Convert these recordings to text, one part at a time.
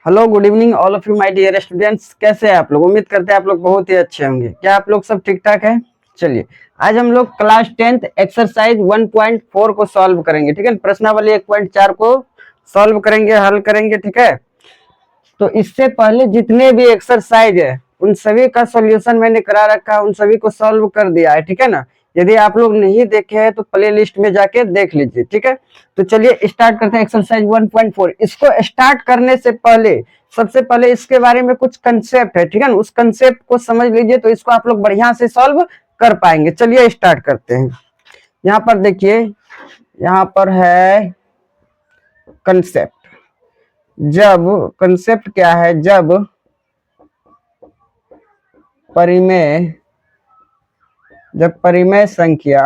Hello, good evening all of you my dear students. कैसे हैं आप लोग? उम्मीद करते हैं आप लोग बहुत ही अच्छे होंगे। क्या आप लोग सब ठीक ठाक हैं? चलिए, आज हम लोग क्लास 10th एक्सरसाइज 1.4 को सॉल्व करेंगे। ठीक है, प्रश्नावली 1.4 को सॉल्व करेंगे, हल करेंगे। ठीक है, तो इससे पहले जितने भी एक्सरसाइज है उन सभी का सॉल्यूशन मैंने करा रखा है, उन सभी को सॉल्व कर दिया है। ठीक है ना, यदि आप लोग नहीं देखे हैं तो प्ले लिस्ट में जाके देख लीजिए। ठीक है, तो चलिए स्टार्ट करते हैं एक्सरसाइज 1.4। इसको स्टार्ट करने से पहले सबसे पहले इसके बारे में कुछ कंसेप्ट है। ठीक है ना, उस कंसेप्ट को समझ लीजिए तो इसको आप लोग बढ़िया से सॉल्व कर पाएंगे। चलिए स्टार्ट करते हैं। यहाँ पर देखिए, यहाँ पर है कंसेप्ट। जब कंसेप्ट क्या है, जब परिमेय संख्या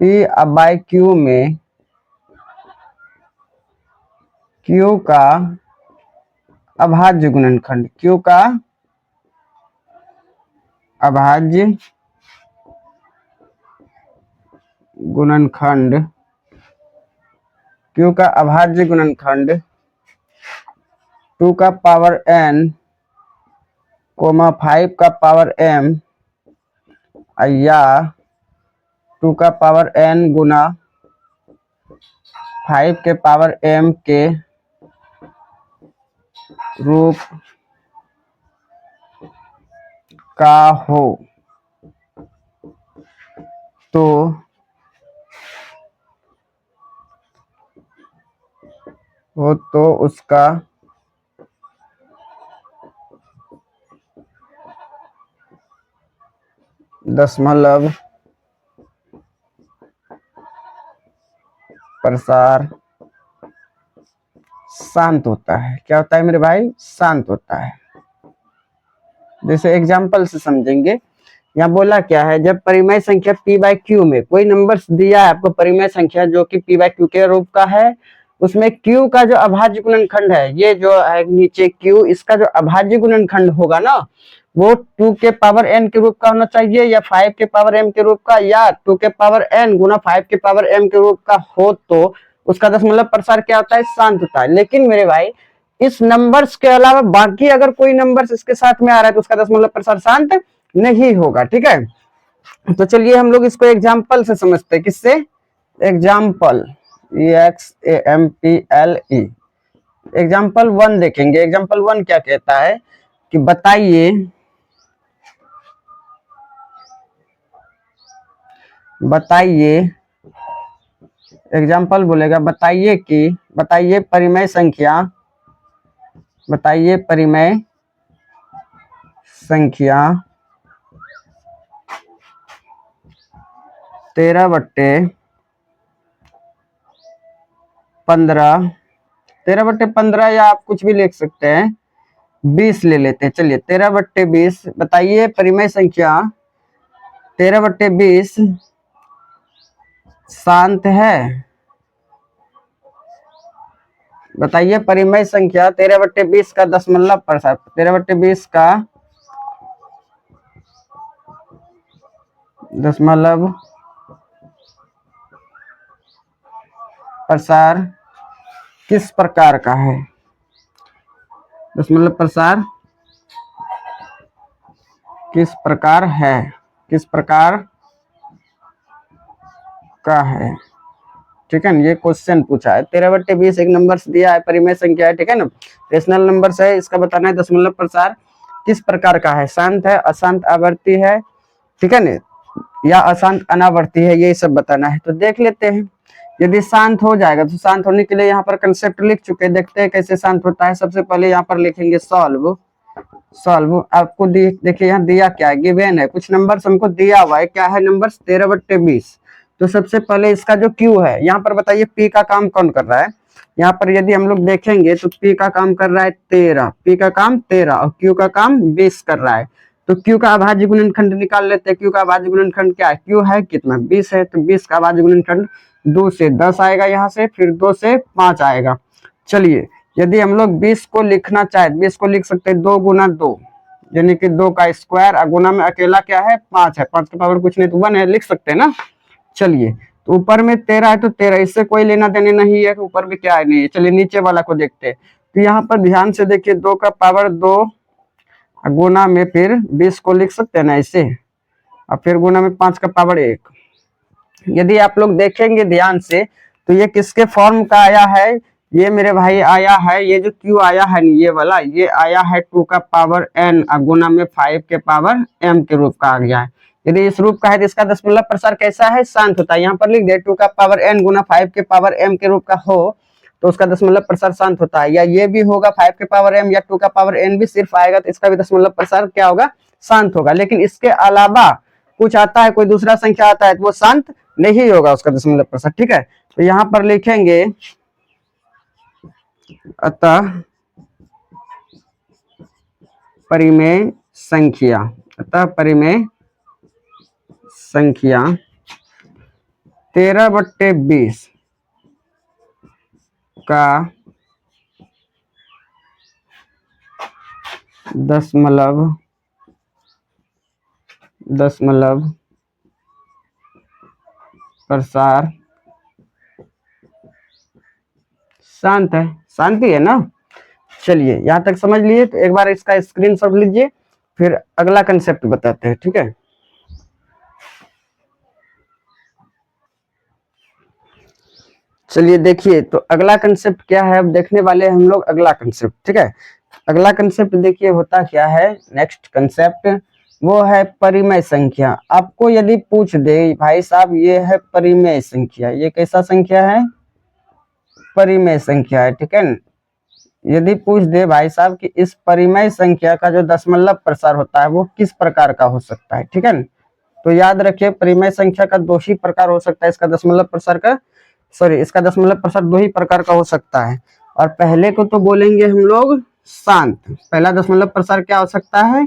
P/Q में Q का अभाज्य गुणनखंड Q का अभाज्य गुणनखंड 2 का पावर n, 5 का पावर m या 2 का पावर n गुना 5 के पावर m के रूप का हो तो उसका दशमलव प्रसार शांत होता है। क्या होता है मेरे भाई? शांत होता है। जैसे एग्जाम्पल से समझेंगे। यहाँ बोला क्या है, जब परिमेय संख्या P/Q में कोई नंबर्स दिया है आपको, परिमेय संख्या जो कि P/Q के रूप का है, उसमें Q का जो अभाज्य गुणनखंड है, ये जो है नीचे Q, इसका जो अभाज्य गुणनखंड होगा ना, वो 2 के पावर n के रूप का होना चाहिए, या 5 के पावर m के रूप का, या 2 के पावर n गुना 5 के पावर m के रूप का हो तो उसका दशमलव प्रसार क्या होता है? शांत होता है। लेकिन मेरे भाई, इस नंबर्स के अलावा बाकी अगर कोई नंबर्स इसके साथ में आ रहा है तो उसका दशमलव प्रसार शांत नहीं होगा। ठीक है, तो चलिए हम लोग इसको एग्जाम्पल से समझते हैं। किससे? Example, EXAMPLE। एग्जाम्पल 1 देखेंगे। एग्जाम्पल 1 क्या कहता है कि बताइए एग्जाम्पल बोलेगा, बताइए परिमेय संख्या 13/15 या आप कुछ भी लिख सकते हैं, 20 ले लेते हैं। चलिए 13/20। बताइए परिमेय संख्या 13/20 शांत है। बताइए परिमेय संख्या 13/20 का दशमलव प्रसार, 13/20 का दशमलव प्रसार किस प्रकार का है? दशमलव प्रसार किस प्रकार का है? ठीक है ना, ये क्वेश्चन पूछा है। 13/20 एक नंबर दिया है, परिमेय संख्या है। ठीक है ना, रेशनल नंबर है, इसका बताना है दशमलव प्रसार किस प्रकार का है। शांत है, अशांत आवर्ती है, ठीक है ना, या अशांत अनावर्ती है, ये सब बताना है। तो देख लेते हैं। यदि शांत हो जाएगा तो शांत होने के लिए यहाँ पर कंसेप्ट लिख चुके हैं, देखते हैं कैसे शांत होता है। सबसे पहले यहाँ पर लिखेंगे सॉल्व। आपको देखिए यहाँ दिया क्या है, गिवन है, कुछ नंबर्स हमको दिया हुआ है। क्या है नंबर्स? 13/20। तो सबसे पहले इसका जो Q है, यहाँ पर बताइए P का काम कौन कर रहा है। यहाँ पर यदि हम लोग देखेंगे तो P का काम कर रहा है 13, P का काम 13 और Q का काम 20 कर रहा है। तो Q का अभाज्य गुणनखंड निकाल लेते हैं। Q का अभाज्य गुणनखंड क्या है? Q है कितना? 20 है, तो 20 का अभाज्य गुणनखंड 2 से 10 आएगा, यहाँ से फिर 2 से 5 आएगा। चलिए यदि हम लोग 20 को लिखना चाहे, 20 को लिख सकते हैं 2 गुना 2, यानी कि 2 का स्क्वायर, और गुना में अकेला क्या है? 5 है, 5 का पावर कुछ नहीं तो 1 है, लिख सकते हैं ना। चलिए तो ऊपर में 13 है तो 13, इससे कोई लेना देने नहीं है, ऊपर में क्या है नहीं है। चलिए नीचे वाला को देखते हैं। तो यहाँ पर ध्यान से देखिए, 2 का पावर 2 गुना में फिर 20 को लिख सकते हैं ना ऐसे, और फिर गुना में 5 का पावर 1। यदि आप लोग देखेंगे ध्यान से तो ये किसके फॉर्म का आया है, ये मेरे भाई आया है, ये जो क्यू आया है ये वाला, ये आया है 2 का पावर n गुना में 5 के पावर m के रूप का आ गया है। यदि इस रूप का है तो इसका दशमलव प्रसार कैसा है, शांत होता है। यहाँ पर लिख दे 2 का पावर n गुना 5 के पावर m के रूप का हो तो उसका दशमलव प्रसार शांत होता है। या ये भी होगा 5 के पावर m या 2 का पावर n भी सिर्फ आएगा तो इसका भी दशमलव प्रसार क्या होगा, शांत होगा। लेकिन इसके अलावा कुछ आता है, कोई दूसरा संख्या आता है तो वो शांत नहीं होगा उसका दशमलव प्रसार। ठीक है, तो यहाँ पर लिखेंगे अतः परिमेय संख्या, अतः परिमेय संख्या 13/20 का दशमलव प्रसार शांत है। शांति है ना। चलिए यहाँ तक समझ लिए, तो एक बार इसका स्क्रीनशॉट लीजिए, फिर अगला कंसेप्ट बताते हैं। ठीक है, चलिए देखिए, तो अगला कंसेप्ट क्या है, अब देखने वाले हम लोग अगला कंसेप्ट। ठीक है, अगला कंसेप्ट देखिए होता क्या है, नेक्स्ट कंसेप्ट वो है परिमेय संख्या। आपको यदि पूछ दे भाई साहब ये है परिमेय संख्या, ये कैसा संख्या है, परिमेय संख्या है। ठीक है, यदि पूछ दे भाई साहब कि इस परिमेय संख्या का जो दशमलव प्रसार होता है वो किस प्रकार का हो सकता है। ठीक है, तो याद रखिए परिमेय संख्या का 2 ही प्रकार हो सकता है, इसका दशमलव प्रसार का इसका दशमलव प्रसार 2 ही प्रकार का हो सकता है। और पहले को तो बोलेंगे हम लोग शांत, पहला दशमलव प्रसार क्या हो सकता है,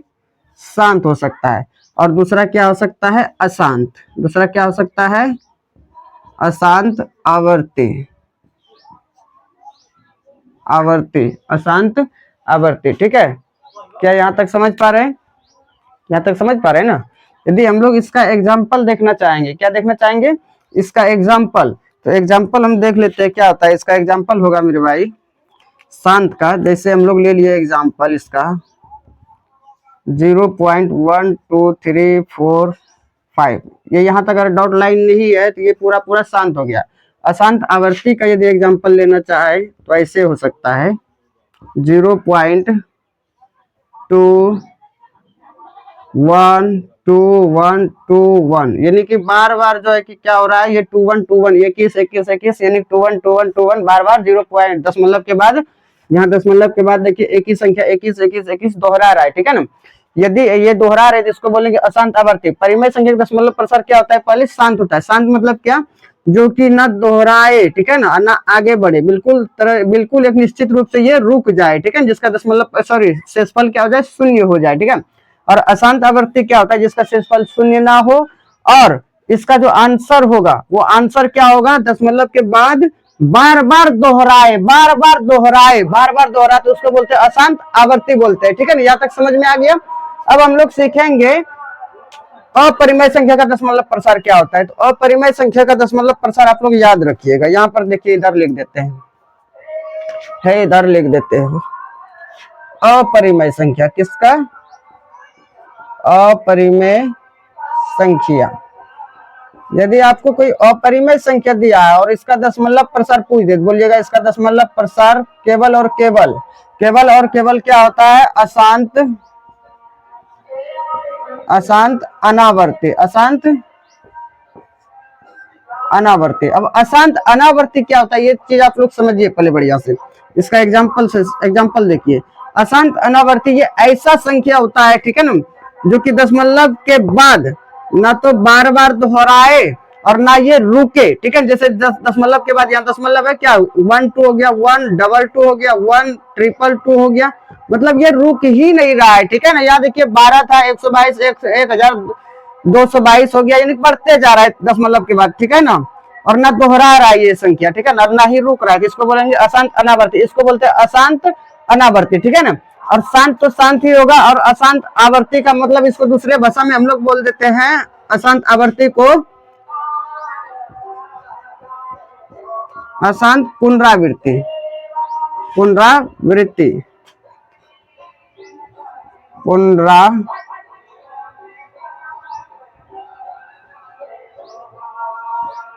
शांत हो सकता है। और दूसरा क्या हो सकता है, अशांत। दूसरा क्या हो सकता है, अशांत आवर्ती, अशांत आवर्ती। ठीक है, क्या यहाँ तक समझ पा रहे हैं, यहाँ तक समझ पा रहे हैं ना। यदि हम लोग इसका एग्जाम्पल देखना चाहेंगे, क्या देखना चाहेंगे, इसका एग्जाम्पल, तो एग्जाम्पल हम देख लेते हैं क्या होता है। इसका एग्जाम्पल होगा मेरे भाई शांत का, जैसे हम लोग ले लिए एग्जाम्पल इसका 0.12345, ये यहाँ तक अगर डॉट लाइन नहीं है तो ये पूरा पूरा शांत हो गया। अशांत आवर्ती का यदि एग्जाम्पल लेना चाहे तो ऐसे हो सकता है 0.212121, यानी कि बार बार जो है कि क्या हो रहा है, ये 2121 21 21 21 यानी 212121 बार बार 0 पॉइंट दशमलव के बाद, यहाँ दशमलव के बाद देखिए एक ही संख्या 21 21 21 दोहरा रहा है। ठीक है ना, यदि ये दोहरा रहे तो इसको बोलेंगे अशांत आवर्ती। परिमेय संख्या का दशमलव प्रसार क्या होता है, पहले शांत होता है। शांत मतलब क्या, जो कि ना दोहराए, ठीक है ना, ना आगे बढ़े, बिल्कुल एक निश्चित रूप से ये रुक जाए। ठीक है, जिसका दशमलव शेषफल क्या हो जाए, शून्य हो जाए। ठीक है, और अशांत आवर्ती क्या होता है, जिसका शेषफल शून्य ना हो और इसका जो आंसर होगा वो आंसर क्या होगा, दशमलव के बाद बार बार दोहराए, तो उसको बोलते हैं अशांत आवर्ती बोलते हैं। ठीक है ना, यहाँ तक समझ में आ गया। अब हम लोग सीखेंगे अपरिमेय संख्या का दशमलव प्रसार क्या होता है। तो अपरिमेय संख्या का दशमलव प्रसार आप लोग याद रखिएगा, यहाँ पर देखिए इधर लिख देते हैं, इधर लिख देते हैं अपरिमेय संख्या, किसका, अपरिमेय संख्या। यदि आपको कोई अपरिमेय संख्या दिया है और इसका दशमलव प्रसार पूछ दे, बोलिएगा इसका दशमलव प्रसार केवल और केवल क्या होता है, अशांत अनावर्ती, अब अशांत अनावर्ती क्या होता है, ये चीज आप लोग समझिए पहले बढ़िया से। इसका एग्जाम्पल देखिए, अशांत अनावर्ती ये ऐसा संख्या होता है, ठीक है ना, जो कि दशमलव के बाद ना तो बार बार दोहराए और ना ये रुके। ठीक है, जैसे दशमलव के बाद यहाँ दशमलव है, क्या 1 2 हो गया, 1 डबल 2 हो गया, 1 ट्रिपल 2 हो गया, मतलब ये रुक ही नहीं रहा है। ठीक है ना, यहाँ देखिए 12 था, 122 1222 हो गया, यानी बढ़ते जा रहा है दशमलव के बाद। ठीक है ना, और ना दोहरा रहा है ये संख्या, ठीक है ना, ना ही रुक रहा है। इसको बोलेंगे अशांत अनावर्ती, इसको बोलते हैं अशांत अनावर्ती। ठीक है ना, और शांत तो शांत ही होगा, और अशांत आवर्ती का मतलब इसको दूसरे भाषा में हम लोग बोल देते हैं, अशांत आवर्ती को अशांत पुनरावृत्ति, पुनरावृत्ति,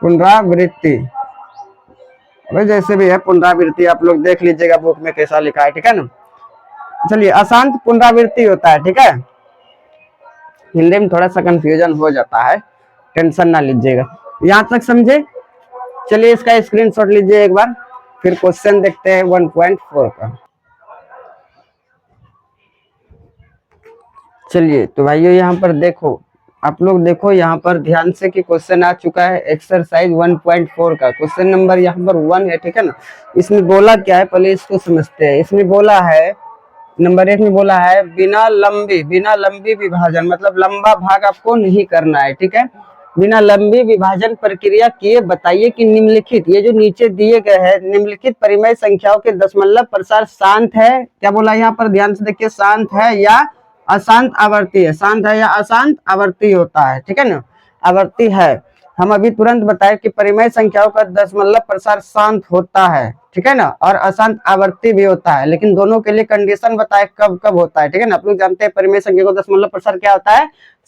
पुनरावृत्ति, जैसे भी है पुनरावृत्ति, आप लोग देख लीजिएगा बुक में कैसा लिखा है, ठीक है ना। चलिए, अशांत पुनरावृत्ति होता है, ठीक है। हिंदी में थोड़ा सा कंफ्यूजन हो जाता है, टेंशन ना लीजिएगा, यहाँ तक समझे। चलिए इसका स्क्रीनशॉट लीजिए एक बार, फिर क्वेश्चन देखते हैं 1.4 का। चलिए तो भाइयों यहाँ पर देखो, आप लोग देखो यहाँ पर ध्यान से कि क्वेश्चन आ चुका है एक्सरसाइज 1.4 का, क्वेश्चन नंबर यहाँ पर 1 है, ठीक है ना। इसमें बोला क्या है, पहले इसको समझते हैं। इसमें बोला है नंबर 1 में बोला है बिना लंबी विभाजन, मतलब लंबा भाग आपको नहीं करना है, ठीक है। बिना लंबी विभाजन प्रक्रिया किए बताइए कि निम्नलिखित, ये जो नीचे दिए गए हैं, निम्नलिखित परिमेय संख्याओं के दशमलव प्रसार शांत है, क्या बोला यहाँ पर, ध्यान से देखिए, शांत है या अशांत आवर्ती है, शांत है या अशांत आवर्ती होता है, ठीक है ना, आवर्ती है। हम अभी तुरंत बताए कि परिमेय संख्याओं का दशमलव प्रसार शांत होता है, ठीक है ना, और अशांत आवर्ती भी होता है, लेकिन दोनों के लिए कंडीशन बताए कब कब होता है, ठीक है ना। आप लोग जानते हैं परिमेय संख्या को दशमलव प्रसार क्या होता है,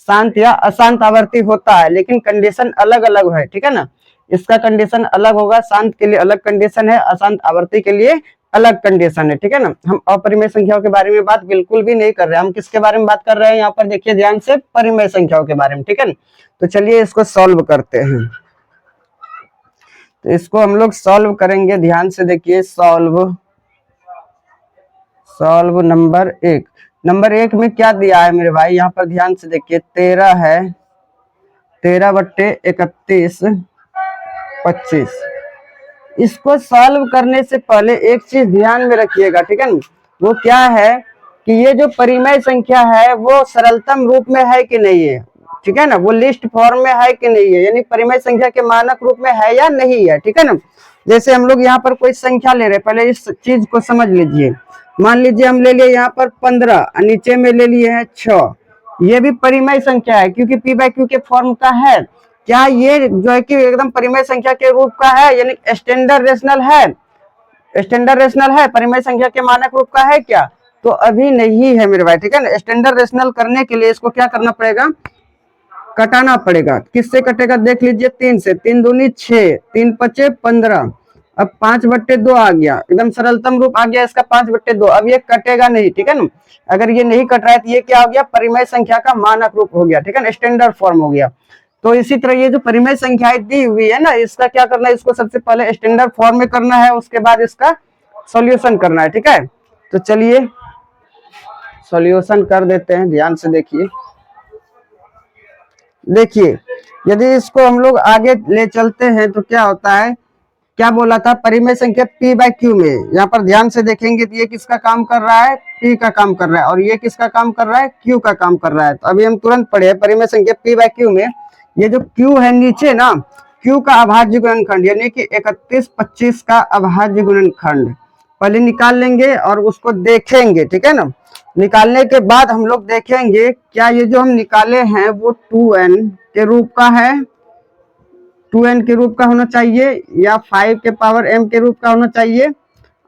शांत या अशांत आवर्ती होता है, लेकिन कंडीशन अलग अलग है, ठीक है ना। इसका कंडीशन अलग होगा, शांत के लिए अलग कंडीशन है, अशांत आवर्ती के लिए अलग कंडीशन है, ठीक है ना। हम अपरिमेय संख्याओं के बारे में बात बिल्कुल भी नहीं कर रहे हैं, हम किसके बारे में बात कर रहे हैं, यहाँ पर देखिए ध्यान से, परिमेय संख्याओं के बारे में, ठीक है ना। तो चलिए इसको सॉल्व करते हैं। तो इसको हम लोग सॉल्व करेंगे, ध्यान से देखिए, सॉल्व नंबर 1। नंबर 1 में क्या दिया है मेरे भाई, यहाँ पर ध्यान से देखिए, 13 है, 13/31 25। इसको सॉल्व करने से पहले एक चीज ध्यान में रखिएगा, ठीक है ना, वो क्या है कि ये जो परिमेय संख्या है वो सरलतम रूप में है कि नहीं है, ठीक है ना, वो लिस्ट फॉर्म में है कि नहीं है, यानी परिमेय संख्या के मानक रूप में है या नहीं है, ठीक है ना। जैसे हम लोग यहाँ पर कोई संख्या ले रहे, पहले इस चीज को समझ लीजिए। मान लीजिए हम ले लिए यहाँ पर 15, नीचे में ले लिए हैं 6, ये भी परिमेय संख्या है क्योंकि P/Q के फॉर्म का है। क्या ये जो है कि एकदम परिमेय संख्या के रूप का है, यानी स्टैंडर्ड रेशनल है, स्टैंडर्ड रेशनल है, परिमेय संख्या के मानक रूप का है क्या, तो अभी नहीं है मेरे भाई, ठीक है ना। स्टैंडर्ड रेशनल करने के लिए इसको क्या करना पड़ेगा, कटाना पड़ेगा। किससे कटेगा, देख लीजिए, 3 से, 3 दूनी 6, 3 पचे 15, अब 5/2 आ गया, एकदम सरलतम रूप आ गया इसका 5/2। अब ये कटेगा नहीं, ठीक है ना। अगर ये नहीं कट रहा है तो ये क्या हो गया, परिमेय संख्या का मानक रूप हो गया, ठीक है ना, स्टैंडर्ड फॉर्म हो गया। तो इसी तरह ये जो परिमेय संख्याएं दी हुई है ना, इसका क्या करना है, इसको सबसे पहले स्टैंडर्ड फॉर्म में करना है, उसके बाद इसका सॉल्यूशन करना है, ठीक है। तो चलिए सॉल्यूशन कर देते हैं, ध्यान से देखिए। देखिए यदि इसको हम लोग आगे ले चलते हैं तो क्या होता है, क्या बोला था, परिमेय संख्या P/Q में, यहाँ पर ध्यान से देखेंगे तो ये किसका काम कर रहा है, P का काम कर रहा है, और ये किसका काम कर रहा है, Q का काम कर रहा है। तो अभी हम तुरंत पढ़े परिमेय संख्या P/Q में, ये जो Q है नीचे ना, Q का अभाज्य गुणनखंड, यानी कि 31/25 का अभाज्य गुणनखंड पहले निकाल लेंगे और उसको देखेंगे, ठीक है ना। निकालने के बाद हम लोग देखेंगे क्या ये जो हम निकाले हैं वो 2n के रूप का है, 2n के रूप का होना चाहिए, या 5 के पावर m के रूप का होना चाहिए,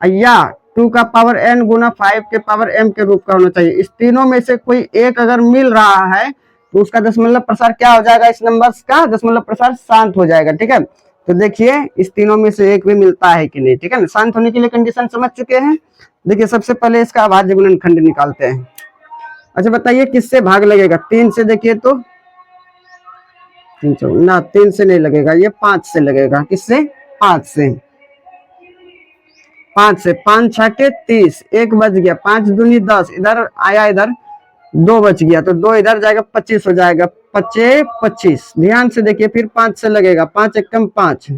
या 2 का पावर n गुना 5 के पावर m के रूप का होना चाहिए। इस तीनों में से कोई एक अगर मिल रहा है तो उसका दशमलव प्रसार क्या हो जाएगा, इस नंबर्स का दशमलव प्रसार शांत हो जाएगा, ठीक है। तो देखिए इस तीनों में से एक भी मिलता है कि नहीं, ठीक है ना। शांत होने के लिए कंडीशन समझ चुके हैं। देखिए सबसे पहले इसका अभाज्य गुणनखंड निकालते हैं। अच्छा बताइए किससे भाग लगेगा, 3 से, देखिए तो 3 से नहीं लगेगा, ये 5 से लगेगा। किससे, 5 से, 5 6 30, 1 बच गया, 5 दूनी 10, इधर आया, इधर 2 बच गया, तो 2 इधर जाएगा, 25 हो जाएगा, 5 25। ध्यान से देखिए, फिर 5 से लगेगा, 5 एकम 5,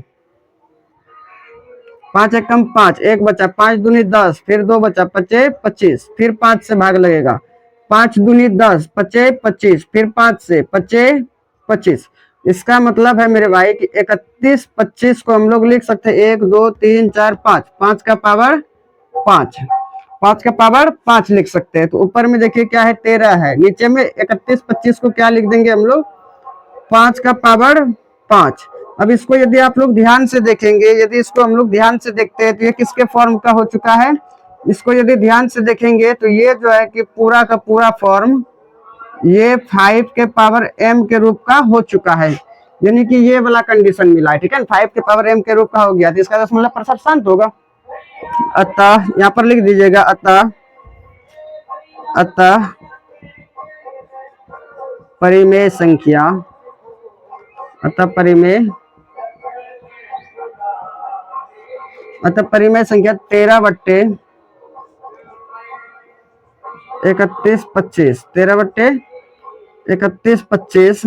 5 एकम 5, 1 बचा, 5 दूनी 10, फिर 2 बचा, 5 25, फिर 5 से भाग लगेगा, 5 दूनी 10, 5 25, फिर 5 से 5 25। इसका मतलब है मेरे भाई कि 31/25 को हम लोग लिख सकते हैं 1 2 3 4 5, 5 का पावर 5, 5 का पावर 5 लिख सकते हैं। तो ऊपर में देखिए क्या है, 13 है, नीचे में 31/25 को क्या लिख देंगे हम लोग, 5 का पावर 5। अब इसको यदि आप लोग ध्यान से देखेंगे, यदि इसको हम लोग ध्यान से देखते हैं तो ये किसके फॉर्म का हो चुका है। इसको यदि ध्यान से देखेंगे तो ये जो है कि पूरा का पूरा फॉर्म ये 5 के पावर m के रूप का हो चुका है, यानी कि ये वाला कंडीशन मिला है, ठीक है। 5 के पावर m के रूप का हो गया तो इसका दशमलव प्रतिशत शांत होगा। अतः यहाँ पर लिख दीजिएगा अतः अतः परिमेय संख्या, अतः परिमेय संख्या 13/3125 13/3125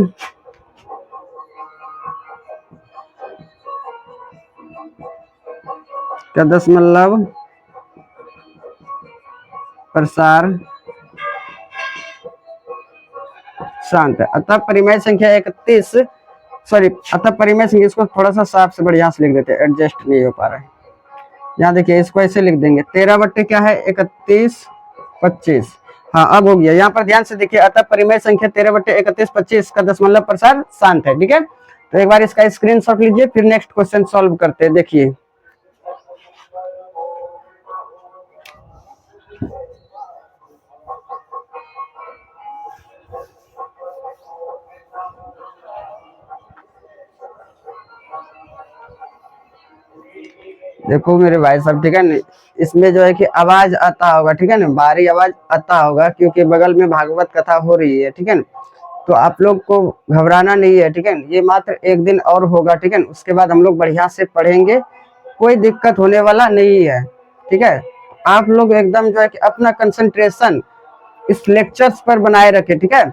का दशमलव प्रसार शांत है। अतः परिमेय संख्या 31, सॉरी अतः परिमेय संख्या, इसको थोड़ा सा साफ से बढ़िया से लिख देते हैं, एडजस्ट नहीं हो पा रहा है। यहाँ देखिए इसको ऐसे लिख देंगे 13 क्या है 31/25। हाँ अब हो गया। यहाँ पर ध्यान से देखिए अतः परिमेय संख्या 13/3125 का दशमलव प्रसार शांत है, ठीक है। तो एक बार इसका स्क्रीनशॉट लीजिए, फिर नेक्स्ट क्वेश्चन सॉल्व करते हैं। देखिए देखो मेरे भाई साहब, ठीक है ना, इसमें जो है कि आवाज आता होगा, ठीक है ना, भारी आवाज आता होगा क्योंकि बगल में भागवत कथा हो रही है, ठीक है ना। तो आप लोग को घबराना नहीं है, ठीक है। ये मात्र एक दिन और होगा, ठीक है। उसके बाद हम लोग बढ़िया से पढ़ेंगे, कोई दिक्कत होने वाला नहीं है, ठीक है। आप लोग एकदम जो है कि अपना कंसंट्रेशन इस लेक्चर्स पर बनाए रखें, ठीक है।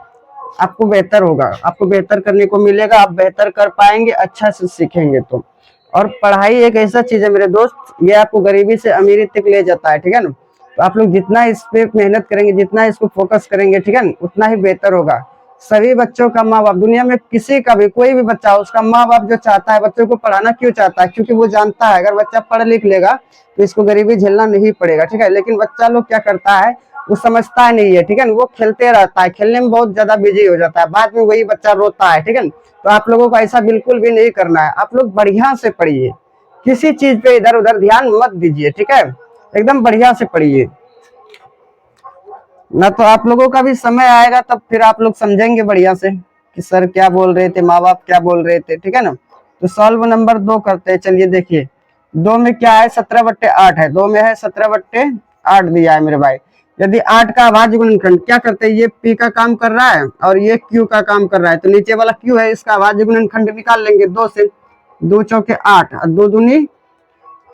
आपको बेहतर होगा, आपको बेहतर करने को मिलेगा, आप बेहतर कर पाएंगे, अच्छा से सीखेंगे तो। और पढ़ाई एक ऐसा चीज है मेरे दोस्त, ये आपको गरीबी से अमीरी तक ले जाता है, ठीक है ना। तो आप लोग जितना इस पे मेहनत करेंगे, जितना इसको फोकस करेंगे, ठीक है ना, उतना ही बेहतर होगा। सभी बच्चों का माँ बाप, दुनिया में किसी का भी कोई भी बच्चा हो, उसका माँ बाप जो चाहता है बच्चों को पढ़ाना क्यों चाहता है, क्योंकि वो जानता है अगर बच्चा पढ़ लिख लेगा तो इसको गरीबी झेलना नहीं पड़ेगा, ठीक है। लेकिन बच्चा लोग क्या करता है, वो समझता नहीं है, ठीक है। वो खेलते रहता है, खेलने में बहुत ज्यादा बिजी हो जाता है, बाद में वही बच्चा रोता है, ठीक है। तो आप लोगों को ऐसा बिल्कुल भी नहीं करना है। आप लोग बढ़िया से पढ़िए, किसी चीज पे इधर उधर ध्यान मत दीजिए, ठीक है। एकदम बढ़िया से पढ़िए, ना तो आप लोगों का भी समय आएगा तब फिर आप लोग समझेंगे बढ़िया से कि सर क्या बोल रहे थे, माँ बाप क्या बोल रहे थे, ठीक है ना। तो सॉल्व नंबर 2 करते हैं। चलिए देखिए 2 में क्या है 17/8 है, 2 में है 17/8 दिया है मेरे भाई। यदि 8 का अभाज्य गुणनखंड क्या करते हैं, ये पी का काम कर रहा है और ये क्यू का काम कर रहा है, तो नीचे वाला क्यू है, इसका अभाज्य गुणनखंड निकाल लेंगे 2 से। 2 चौके 8 और 2 दूनी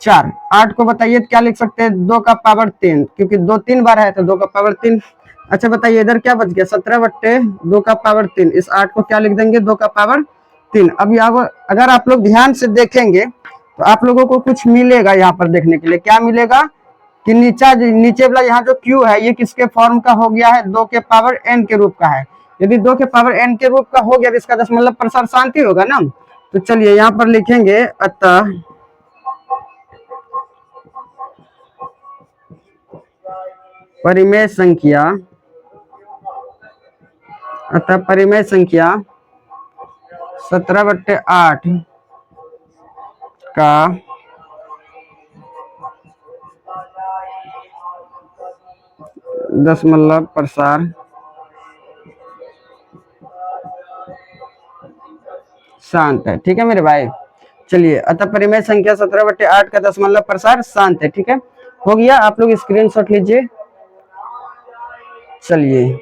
4। 8 को बताइए क्या लिख सकते हैं, 2 का पावर 3, क्योंकि 2 3 बार है तो 2 का पावर 3। अच्छा बताइए इधर क्या बच गया 17/2 का पावर 3, इस 8 को क्या लिख देंगे 2 का पावर 3। अब यहाँ अगर आप लोग ध्यान से देखेंगे तो आप लोगों को कुछ मिलेगा यहाँ पर देखने के लिए। क्या मिलेगा कि नीचे वाला यहाँ जो क्यू है ये किसके फॉर्म का हो गया है, 2 के पावर n के रूप का है। यदि 2 के पावर n के रूप का हो गया तो इसका दशमलव प्रसार शांति होगा ना। तो चलिए यहाँ पर लिखेंगे अतः परिमेय संख्या, अतः परिमेय संख्या 17/8 का दशमलव प्रसार शांत है, ठीक है मेरे भाई। चलिए अतः परिमेय संख्या 17/8 का दशमलव प्रसार शांत है, ठीक है। हो गया, आप लोग स्क्रीनशॉट लीजिए। चलिए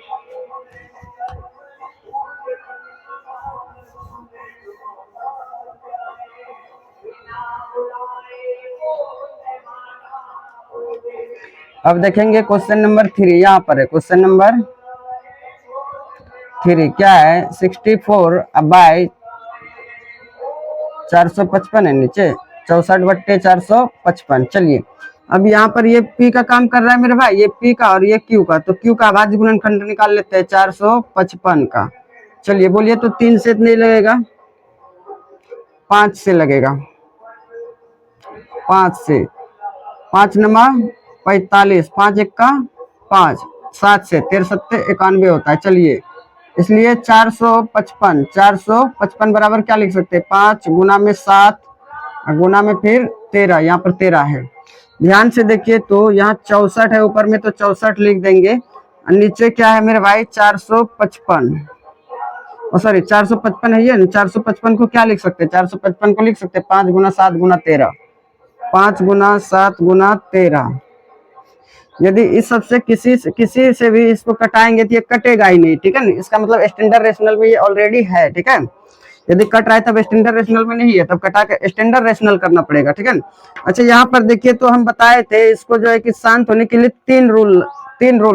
अब देखेंगे क्वेश्चन नंबर 3। यहाँ पर है क्वेश्चन नंबर 3 क्या है 64/455 है, नीचे 64/455। चलिए अब यहाँ पर ये पी का काम कर रहा है मेरे भाई, ये पी का और ये क्यू का, तो क्यू का अभाज्य गुणनखंड निकाल लेते हैं 455 का। चलिए बोलिए तो 3 से नहीं लगेगा, 5 से लगेगा, 5 से, 5 नमा 45, 5 1 का 5, 7 से 13 7 91 होता है। चलिए इसलिए 455 बराबर क्या लिख सकते हैं, 5 गुना में 7 गुना में फिर 13, यहाँ पर 13 है। ध्यान से देखिए तो यहाँ 64 है, ऊपर में तो 64 लिख देंगे और नीचे क्या है मेरे भाई 455, सॉरी 455 है ये, 455 को क्या लिख सकते हैं, 455 को लिख सकते हैं 5 गुना 7 गुना 13, 5 गुना 7 गुना 13। यदि इस सबसे किसी से भी इसको कटाएंगे तो ये कटेगा ही नहीं, ठीक है ना, इसका मतलब स्टैंडर्ड रेशनल में ये ऑलरेडी है, ठीक है। यदि कट रहा है तब स्टैंडर्ड रेशनल में नहीं है, तब कटा के स्टैंडर्ड रेशनल करना पड़ेगा, ठीक है। अच्छा यहाँ पर देखिए तो हम बताए थे इसको जो है कि शांत होने के लिए तीन रूल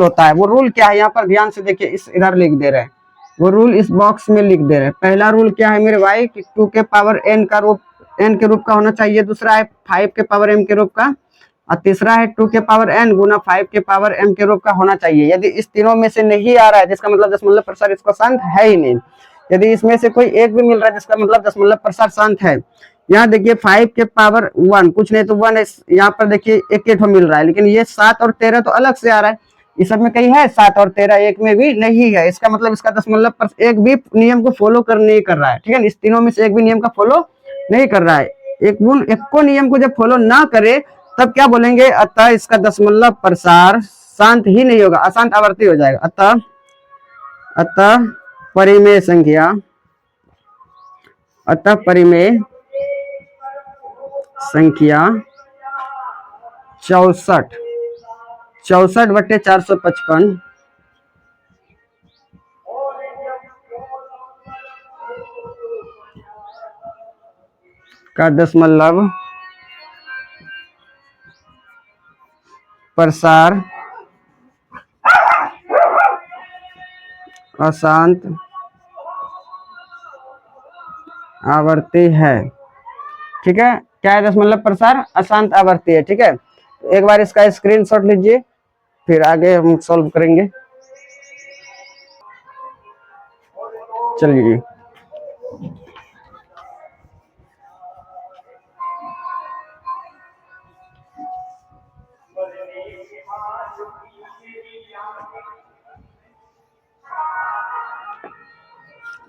होता है। वो रूल क्या है, यहाँ पर ध्यान से देखिए, इस इधर लिख दे रहे हैं, वो रूल इस बॉक्स में लिख दे रहे हैं। पहला रूल क्या है मेरे भाई कि 2 के पावर n का रूप n के रूप का होना चाहिए, दूसरा है 5 के पावर m के रूप का, और तीसरा है 2 के पावर n गुना 5 के पावर m के रूप का होना चाहिए। यदि इस तीनों में से नहीं आ रहा है जिसका मतलब दशमलव प्रसार इसको शांत है ही नहीं। यदि इसमें से कोई एक भी मिल रहा है जिसका मतलब दशमलव प्रसार शांत है, यहाँ देखिए 5 के पावर 1 कुछ नहीं तो 1 है, यहाँ पर देखिए एक मिल रहा है, लेकिन ये 7 और 13 तो अलग से आ रहा है, इस सब में कहीं है 7 और 13, एक में भी नहीं है। इसका मतलब इसका दशमलव एक भी नियम को फॉलो नहीं कर रहा है, ठीक है। इस तीनों में से एक भी नियम का फॉलो नहीं कर रहा है। एक को नियम को जब फॉलो ना करे तब क्या बोलेंगे, अतः इसका दशमलव प्रसार शांत ही नहीं होगा, अशांत आवर्ती हो जाएगा। अतः परिमेय संख्या 64/455 का दशमलव प्रसार अशांत आवर्ती है, ठीक है। क्या है, दशमलव प्रसार अशांत आवर्ती है, ठीक है। एक बार इसका स्क्रीनशॉट लीजिए, फिर आगे हम सॉल्व करेंगे। चलिए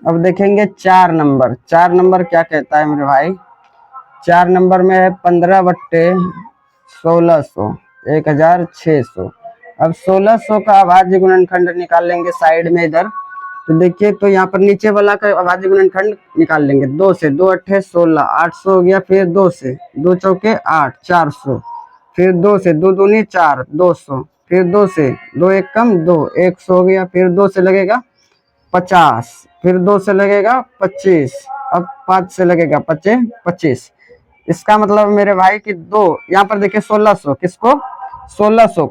अब देखेंगे 4 नंबर। 4 नंबर क्या कहता है मेरे भाई, 4 नंबर में है 15/1600 1600। अब 1600 का अभाज्य गुणनखंड निकाल लेंगे साइड में इधर, तो देखिए तो यहाँ पर नीचे वाला का अभाज्य गुणनखंड निकाल लेंगे। 2 से 2 अट्ठे 16, 800 हो गया, फिर 2 से 2 चौके 8 400, फिर 2 से 2 दूनी 4 200, फिर 2 से 2 एक कम 2 100 हो गया, फिर 2 से लगेगा 50, फिर 2 से लगेगा 25, अब 5 से लगेगा 25। इसका मतलब मेरे भाई कि 2 यहाँ पर देखिए 1600 किसको, 1600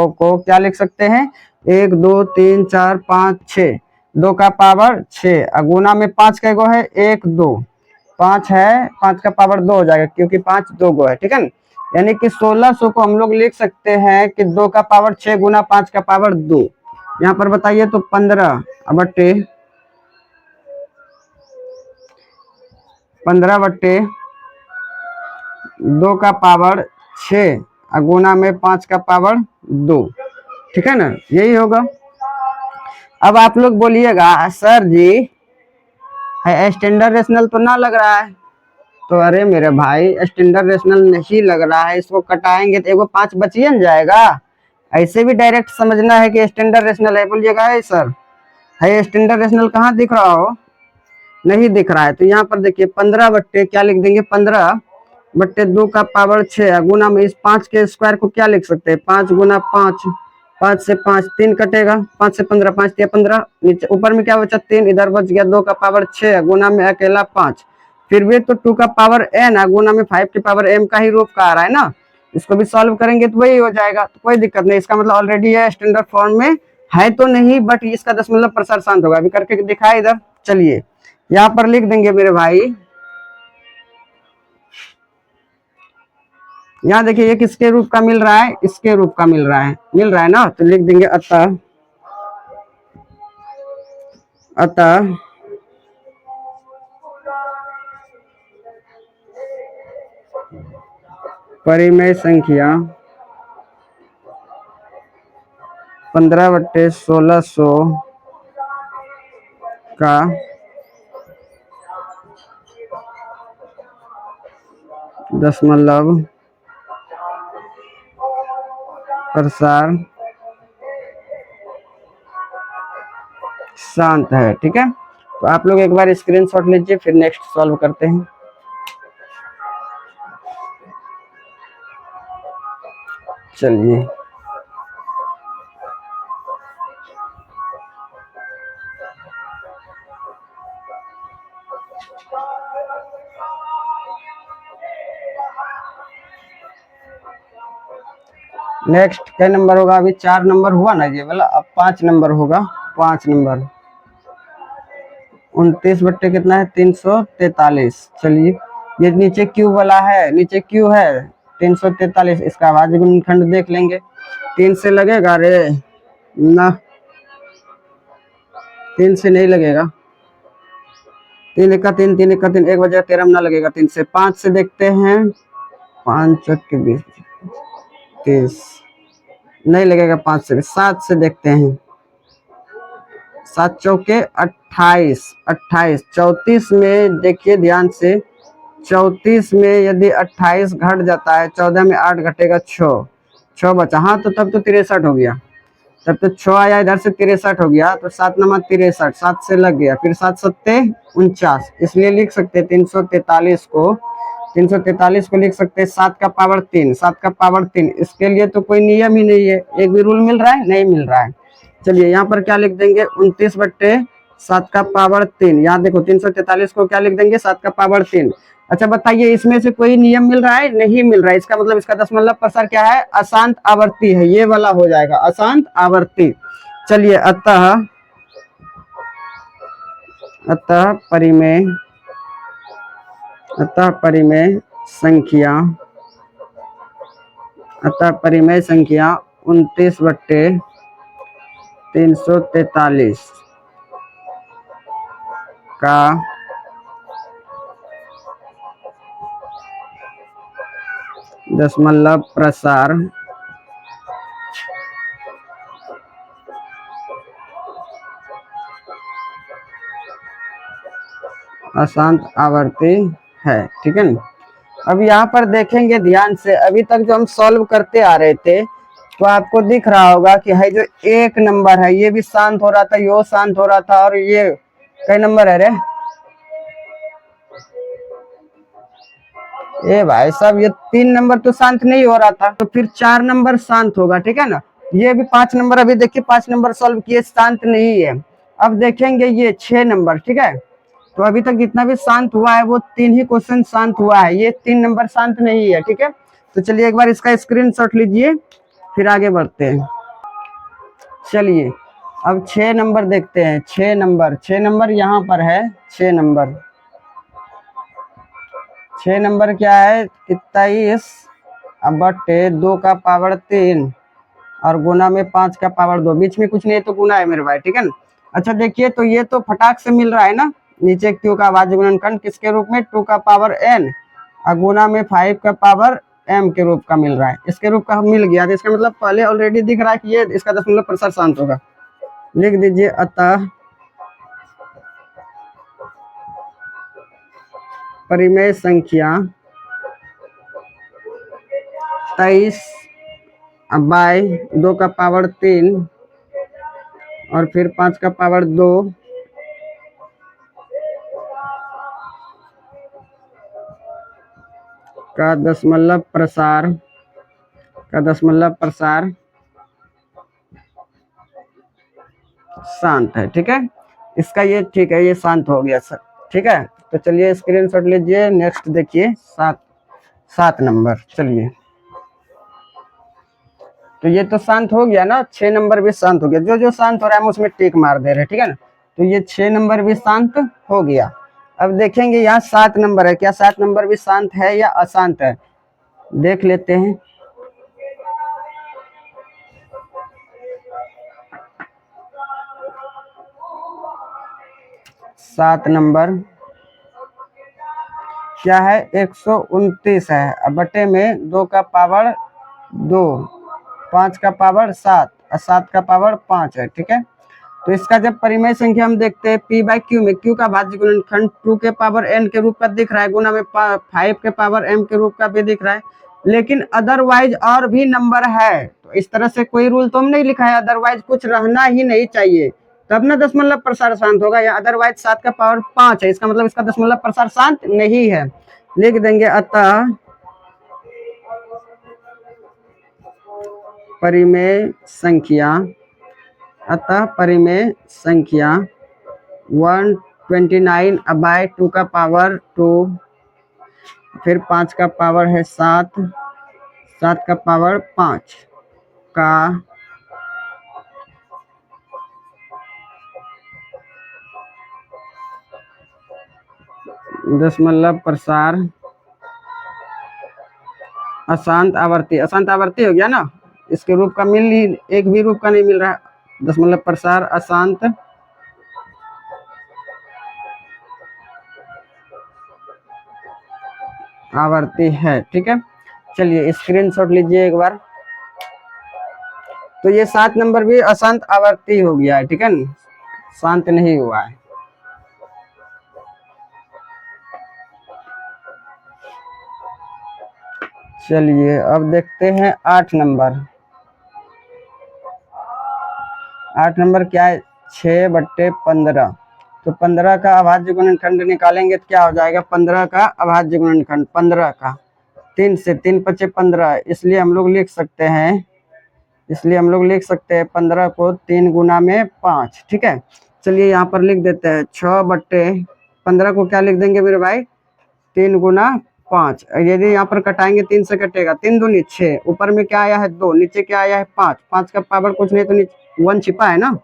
को क्या लिख सकते हैं, 1 2 3 4 5 6, 2 का पावर 6, गुना में 5 का गो है 1 2 5 है, 5 का पावर 2 हो जाएगा क्योंकि 5 2 गो है, ठीक है। यानी कि 1600 को हम लोग लिख सकते हैं कि 2 का पावर 6 गुना 5 का पावर 2। यहाँ पर बताइए तो 15/2 का पावर 6 गुना में 5 का पावर 2, ठीक है ना, यही होगा। अब आप लोग बोलिएगा सर जी है स्टैंडर्ड रेशनल तो ना लग रहा है, तो अरे मेरे भाई स्टैंडर्ड रेशनल नहीं लग रहा है, इसको कटाएंगे तो एगो 5 बचिए न जाएगा। ऐसे भी डायरेक्ट समझना है कि स्टैंडर्ड रेशनल है, बोलिएगा है सर है स्टैंडर्ड रेशनल कहाँ दिख रहा हो, नहीं दिख रहा है, तो यहाँ पर देखिए 15 क्या लिख देंगे, 15/2 का पावर 6 गुना में इस 5 के स्क्वायर को क्या लिख सकते हैं, 5 गुना 5, 5 से 5 3 कटेगा, 5 से 15 5 या 15, नीचे ऊपर में क्या बचा 3, इधर बच गया 2 का पावर 6 गुना में अकेला 5, फिर भी तो 2 का पावर n गुना में 5 के पावर m का ही रूप का आ रहा है ना, इसको भी सॉल्व करेंगे तो वही हो जाएगा, तो कोई दिक्कत नहीं। इसका मतलब ऑलरेडी है स्टैंडर्ड फॉर्म में है तो नहीं, बट इसका दशमलव प्रसार शांत होगा। अभी करके दिखाए इधर, चलिए यहाँ पर लिख देंगे मेरे भाई, यहाँ देखिए ये किसके रूप का मिल रहा है, इसके रूप का मिल रहा है ना, तो लिख देंगे अतः परिमेय संख्या 15/1600 का दशमलव प्रसार शांत है। ठीक है, तो आप लोग एक बार स्क्रीनशॉट लीजिए, फिर नेक्स्ट सॉल्व करते हैं। चलिए, नेक्स्ट क्या नंबर होगा? अभी 4 नंबर हुआ ना ये वाला, अब 5 नंबर होगा। 5 नंबर 29 बट्टे कितना है? 343। चलिए, ये नीचे क्यू वाला है, नीचे क्यू है 343, इसका भाज्य गुणनखंड देख लेंगे। 3 से लगेगा रे ना, 3 से नहीं लगेगा। 3 1 3, 3 1 3, 1 बजे 13 ना लगेगा 3 से। 5 से देखते हैं, 5 के 20 30 नहीं लगेगा 5 से। 7 से देखते हैं, 7 चौके 28, 28 34 में देखिए ध्यान से, 34 में यदि 28 घट जाता है, 14 में 8 घटेगा 6 बचा। हाँ, तो तब तो 63 हो गया, तब तो 6 आया इधर से 63 हो गया, तो 7 नंबर 63, 7 से लग गया, फिर 7 सत्ते 49, इसलिए लिख सकते 343 को, 343 को लिख सकते हैं 7 का पावर 3, 7 का पावर 3। इसके लिए तो कोई नियम ही नहीं है, एक भी रूल मिल रहा है? नहीं मिल रहा है। चलिए, यहाँ पर क्या लिख देंगे? 29 बट्टे 7 का पावर 3। यहाँ देखो 343 को क्या लिख देंगे? 7 का पावर 3। अच्छा बताइए, इसमें से कोई नियम मिल रहा है? नहीं मिल रहा है। इसका मतलब इसका दशमलव प्रसार क्या है? अशांत आवर्ती है, ये वाला हो जाएगा अशांत आवर्ती। चलिए, अतः परिमेय संख्या 29 बट्टे 343 का दशमलव प्रसार अशांत आवर्ती है। ठीक है ना? अब यहाँ पर देखेंगे ध्यान से, अभी तक जो हम सॉल्व करते आ रहे थे, तो आपको दिख रहा होगा कि है जो 1 नंबर है ये भी शांत हो रहा था, यो शांत हो रहा था, और ये कई नंबर है रे? ए भाई साहब, ये 3 नंबर तो शांत नहीं हो रहा था, तो फिर 4 नंबर शांत होगा। ठीक है ना? ये भी 5 नंबर, अभी देखिए 5 नंबर सॉल्व किए, शांत नहीं है। अब देखेंगे ये 6 नंबर। ठीक है, तो अभी तक जितना भी शांत हुआ है वो 3 ही क्वेश्चन शांत हुआ है, ये 3 नंबर शांत नहीं है। ठीक है, तो चलिए एक बार इसका स्क्रीनशॉट लीजिए, फिर आगे बढ़ते हैं। चलिए, अब 6 नंबर देखते हैं। 6 नंबर यहाँ पर है। 6 नंबर क्या है? 23 बट्टे 2 का पावर 3 और गुना में 5 का पावर 2। बीच में कुछ नहीं है तो गुना है मेरे भाई। ठीक है ना? अच्छा देखिए, तो ये तो फटाक से मिल रहा है ना, नीचे क्यू का भाज्य गुणनखंड किसके रूप में? 2 का पावर n और गुना में 5 का पावर m के रूप का मिल रहा है। इसके रूप का मिल गया, तो इसका मतलब पहले ऑलरेडी दिख रहा है कि ये इसका दशमलव प्रसार शांत होगा। लिख दीजिए, अतः परिमेय संख्या 23 बाय 2 का पावर 3 और फिर 5 का पावर 2 का दशमलव प्रसार शांत है। ठीक है, इसका ये ठीक है, ये शांत हो गया सर। ठीक है, तो चलिए स्क्रीनशॉट लीजिए, नेक्स्ट देखिए 7 नंबर। चलिए, तो ये तो शांत हो गया ना, 6 नंबर भी शांत हो गया। जो जो शांत हो रहा है हम उसमें टिक मार दे रहे हैं। ठीक है ना? तो ये 6 नंबर भी शांत हो गया। अब देखेंगे यहाँ 7 नंबर है, क्या 7 नंबर भी शांत है या अशांत है? देख लेते हैं। सात नंबर क्या है? 129 है, बटे में 2 का पावर 2, 5 का पावर 7 और 7 का पावर 5 है। ठीक है, तो इसका जब परिमेय संख्या हम देखते हैं p बाई क्यू में, क्यू का भाज्य गुणनखंड 2 के पावर n के रूप का दिख रहा है, गुना में 5 के पावर m के रूप का भी दिख रहा है, लेकिन अदरवाइज और भी नंबर है। तो इस तरह से कोई रूल तो हम नहीं लिखा है, अदरवाइज कुछ रहना ही नहीं चाहिए, तब ना दशमलव प्रसार शांत होगा। या अदरवाइज 7 का पावर 5 है, इसका मतलब इसका दशमलव प्रसार शांत नहीं है। लिख देंगे अतः परिमेय संख्या, अतः परिमेय संख्या 129/2 का पावर 2, फिर 5 का पावर है 7, 7 का पावर 5 का दशमलव प्रसार अशांत आवर्ती, अशांत आवर्ती हो गया ना, इसके रूप का मिल ही, एक भी रूप का नहीं मिल रहा, दशमलव प्रसार अशांत आवर्ती है। ठीक है, चलिए स्क्रीनशॉट लीजिए एक बार। तो ये 7 नंबर भी अशांत आवर्ती हो गया है, ठीक है, शांत नहीं हुआ है। चलिए अब देखते हैं 8 नंबर। 8 नंबर क्या है, 6/15। तो 15 का अभाज्य गुणनखंड निकालेंगे तो क्या हो जाएगा, 15 का अभाज्य गुणनखंड 15 का 3 से 3 × 5 = 15, इसलिए हम लोग लिख सकते हैं, 15 को 3 गुना में 5। ठीक है, चलिए यहाँ पर लिख देते हैं 6/15 को क्या लिख देंगे मेरे भाई, 3 गुना 5। यदि यहाँ पर कटाएंगे 3 से कटेगा, 3 दूनी 6, ऊपर में क्या आया है 2, नीचे क्या आया है 5, 5 का पावर कुछ नहीं तो 1 छिपा है ना।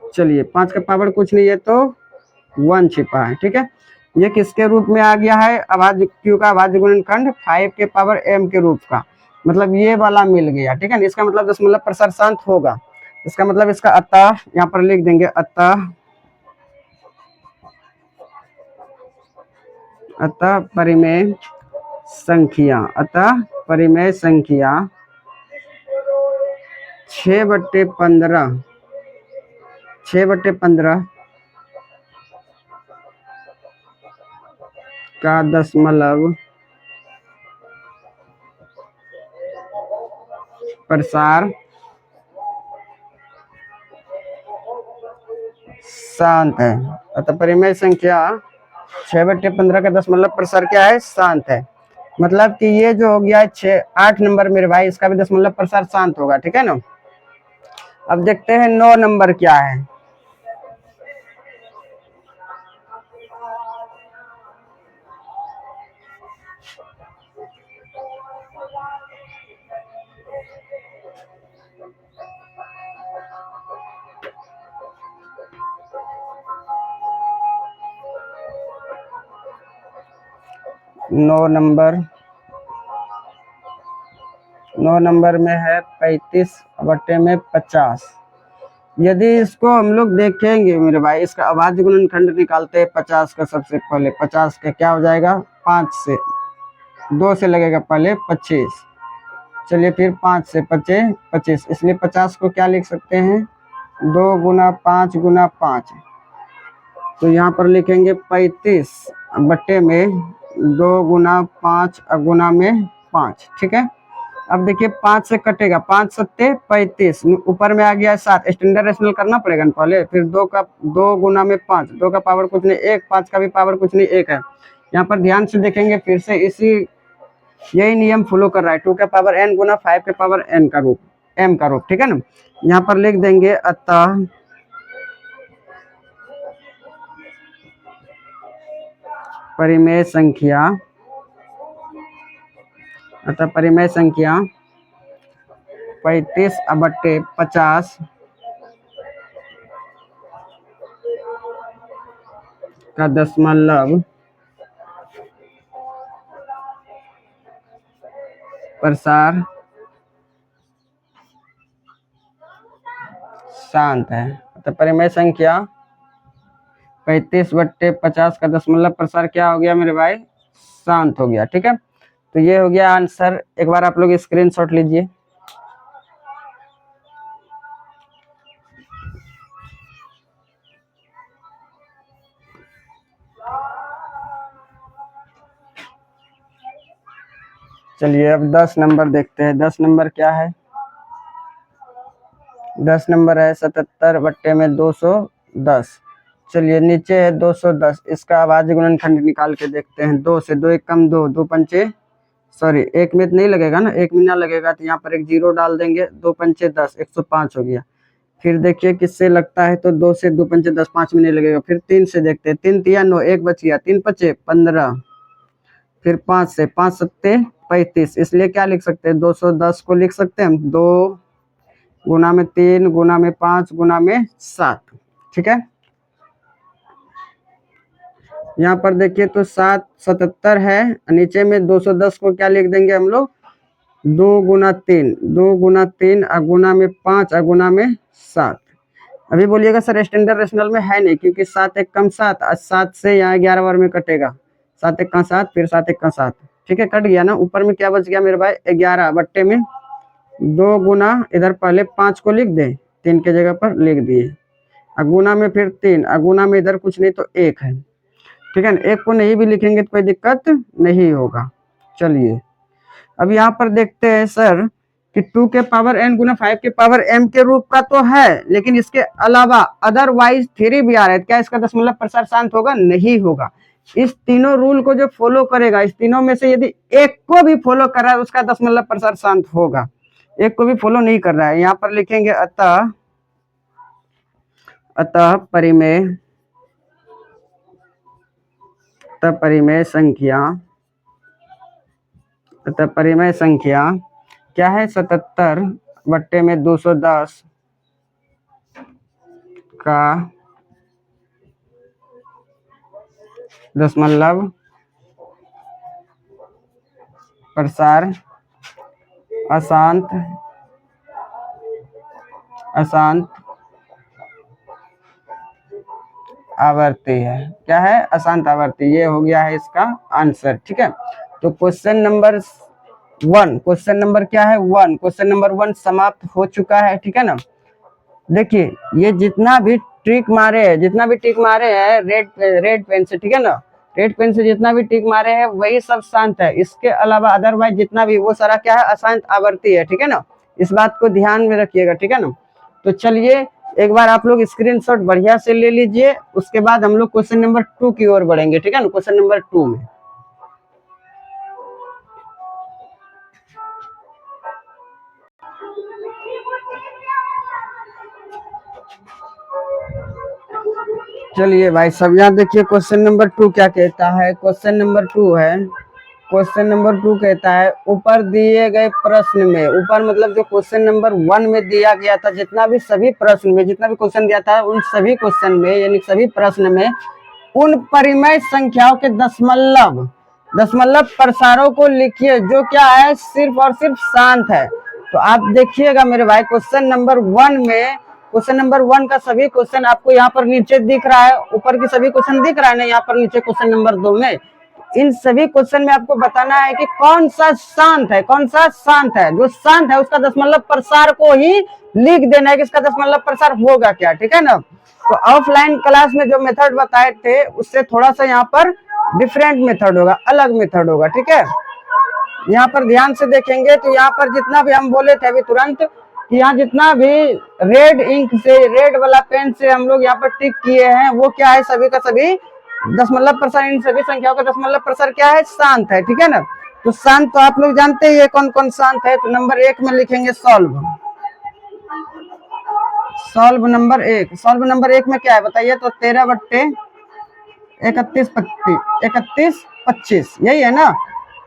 चलिए 5 का पावर कुछ नहीं है तो 1 छिपा है। ठीक है, ये किसके रूप में आ गया है, अभाज्य क्यू का अभाज्य गुणनखंड 5 के पावर m के रूप का, मतलब ये वाला मिल गया। ठीक है, इसका मतलब दशमलव प्रसार शांत होगा, इसका मतलब इसका अतः यहाँ पर लिख देंगे, अतः परिमेय संख्या, अतः परिमेय संख्या 6/15 का दशमलव प्रसार शांत है। अतः परिमेय संख्या 6/15 का दशमलव प्रसार क्या है, शांत है। मतलब कि ये जो हो गया 8 नंबर मेरे भाई, इसका भी दशमलव प्रसार शांत होगा। ठीक है ना, अब देखते हैं 9 नंबर क्या है। नौ नंबर में है 35/50। यदि इसको हम लोग देखेंगे मेरे भाई, इसका अभाज्य गुणनखंड निकालते हैं 50 का। सबसे पहले 50 का क्या हो जाएगा, 5 से 2 से लगेगा पहले 25, चलिए फिर 5 से 25 25, इसलिए 50 को क्या लिख सकते हैं, 2 गुना 5 गुना 5। तो यहाँ पर लिखेंगे 35 बट्टे में 2 गुना 5 गुना में 5। ठीक है, अब देखिए 5 से कटेगा, 5 सत्ते 35, ऊपर में आ गया 7, स्टैंडर्ड रेशनल करना पड़ेगा ना पहले, फिर 2 गुना में 5, 2 का पावर कुछ नहीं 1, 5 का भी पावर कुछ नहीं 1 है। यहाँ पर ध्यान से देखेंगे फिर से यही नियम फॉलो कर रहा है, 2 का पावर n गुना 5 के पावर n का रूप, m का रूप। ठीक है ना, यहाँ पर लिख देंगे अतः परिमेय संख्या, अतः परिमेय संख्या 35/50 का दशमलव प्रसार शांत है। तो परिमेय संख्या 35/50 का दशमलव प्रसार क्या हो गया मेरे भाई, शांत हो गया। ठीक है, तो ये हो गया आंसर। एक बार आप लोग स्क्रीनशॉट लीजिए। चलिए अब 10 नंबर देखते हैं। 10 नंबर क्या है? 10 नंबर है 77 बट्टे में 210। चलिए नीचे है 210, इसका अभाज्य गुणनखंड निकाल के देखते हैं। 2 से 2 एक कम 2, 2 पंचे सॉरी 1 में नहीं लगेगा ना, 1 में ना लगेगा तो यहाँ पर एक 0 डाल देंगे। 2 पंचे 10, 105 हो गया। फिर देखिए किससे लगता है, तो 2 से 2 पंचे 10, 5 में नहीं लगेगा। फिर 3 से देखते हैं, 3 तिया 9, 1 बच गया, 3 पचे 15। फिर 5 से, 5 सत्ते 35, इसलिए क्या लिख सकते हैं, 210 को लिख सकते हैं हम 2 गुना में 3 गुना में 5 गुना में 7। ठीक है, यहाँ पर देखिए तो 777 है, नीचे में 210 को क्या लिख देंगे हम लोग, 2 गुना 3, 2 गुना 3 गुना में 5 गुना में 7। अभी बोलिएगा सर स्टैंडर्ड रेशनल में है नहीं, क्योंकि 7 एक कम 7, 7 से यहाँ 11 बार में कटेगा, 7 एक का 7, फिर 7 एक का 7। ठीक है, कट गया ना। ऊपर में क्या बच गया मेरे भाई, 11 बट्टे में 2 गुना, इधर पहले 5 को लिख दे, 3 के जगह पर लिख दिए, गुना में फिर 3, गुना में इधर कुछ नहीं तो 1 है। ठीक है ना, 1 को नहीं भी लिखेंगे तो कोई दिक्कत नहीं होगा। चलिए अब यहाँ पर देखते हैं सर कि 2 के पावर n गुना 5 के पावर m के रूप का तो है, लेकिन इसके अलावा अदरवाइज 3 भी आ रहा है। क्या इसका दशमलव प्रसार शांत होगा? नहीं होगा। इस तीनों रूल को जो फॉलो करेगा, इस तीनों में से यदि एक को भी फॉलो कर रहा है उसका दशमलव प्रसार शांत होगा। एक को भी फॉलो नहीं कर रहा है, यहाँ पर लिखेंगे अतः परिमेय संख्या क्या है, 77 बट्टे में 210 का दशमलव प्रसार अशांत आवर्ती है। क्या है? अशांत आवर्ती। ये हो गया है इसका आंसर। ठीक है, तो क्वेश्चन नंबर 1, क्वेश्चन नंबर क्या है 1, क्वेश्चन नंबर 1 समाप्त हो चुका है। ठीक है ना, देखिए ये जितना भी ट्रिक मारे हैं रेड पेन से, ठीक है ना, रेड पेन से जितना भी ट्रिक मारे हैं वही सब शांत है। इसके अलावा अदरवाइज जितना भी वो सारा क्या है, अशांत आवर्ती है। ठीक है ना, इस बात को ध्यान में रखिएगा। ठीक है ना, तो चलिए एक बार आप लोग स्क्रीनशॉट बढ़िया से ले लीजिए, उसके बाद हम लोग क्वेश्चन नंबर 2 की ओर बढ़ेंगे। ठीक है ना, क्वेश्चन नंबर 2 में चलिए भाई सब यहाँ देखिए क्वेश्चन नंबर 2 क्या कहता है। क्वेश्चन नंबर 2 है, क्वेश्चन नंबर 2 कहता है ऊपर दिए गए प्रश्न में, ऊपर मतलब जो क्वेश्चन नंबर 1 में दिया गया था, जितना भी सभी प्रश्न में जितना भी क्वेश्चन दिया था उन सभी क्वेश्चन में यानी सभी प्रश्न में उन परिमेय संख्याओं के दशमलव प्रसारों को लिखिए जो क्या है, सिर्फ और सिर्फ शांत है। तो आप देखिएगा मेरे भाई क्वेश्चन नंबर 1 में, क्वेश्चन नंबर 1 का सभी क्वेश्चन आपको यहाँ पर नीचे दिख रहा है, ऊपर के सभी क्वेश्चन दिख रहा है ना यहाँ पर नीचे क्वेश्चन नंबर 2 में। इन सभी क्वेश्चन में आपको बताना है कि कौन सा शांत है, कौन सा शांत है। जो शांत है उसका दशमलव प्रसार को ही लिख देना है कि इसका दशमलव प्रसार होगा क्या। ठीक है ना, तो ऑफलाइन क्लास में जो मेथड बताए थे उससे थोड़ा सा यहाँ पर डिफरेंट मेथड होगा, अलग मेथड होगा। ठीक है, यहाँ पर ध्यान से देखेंगे तो यहाँ पर जितना भी हम बोले थे अभी तुरंत कि यहाँ जितना भी रेड इंक से, रेड वाला पेन से हम लोग यहाँ पर टिक किए हैं वो क्या है, सभी का सभी दशमलव प्रसार, इन सभी संख्याओं का दशमलव प्रसार क्या है, शांत है। ठीक है ना, तो शांत तो आप लोग जानते ही है कौन कौन शांत है। तो नंबर 1 में लिखेंगे सॉल्व नंबर 1। सॉल्व नंबर 1 में क्या है बताइए, तो 13 बट्टे 31 25 यही है ना।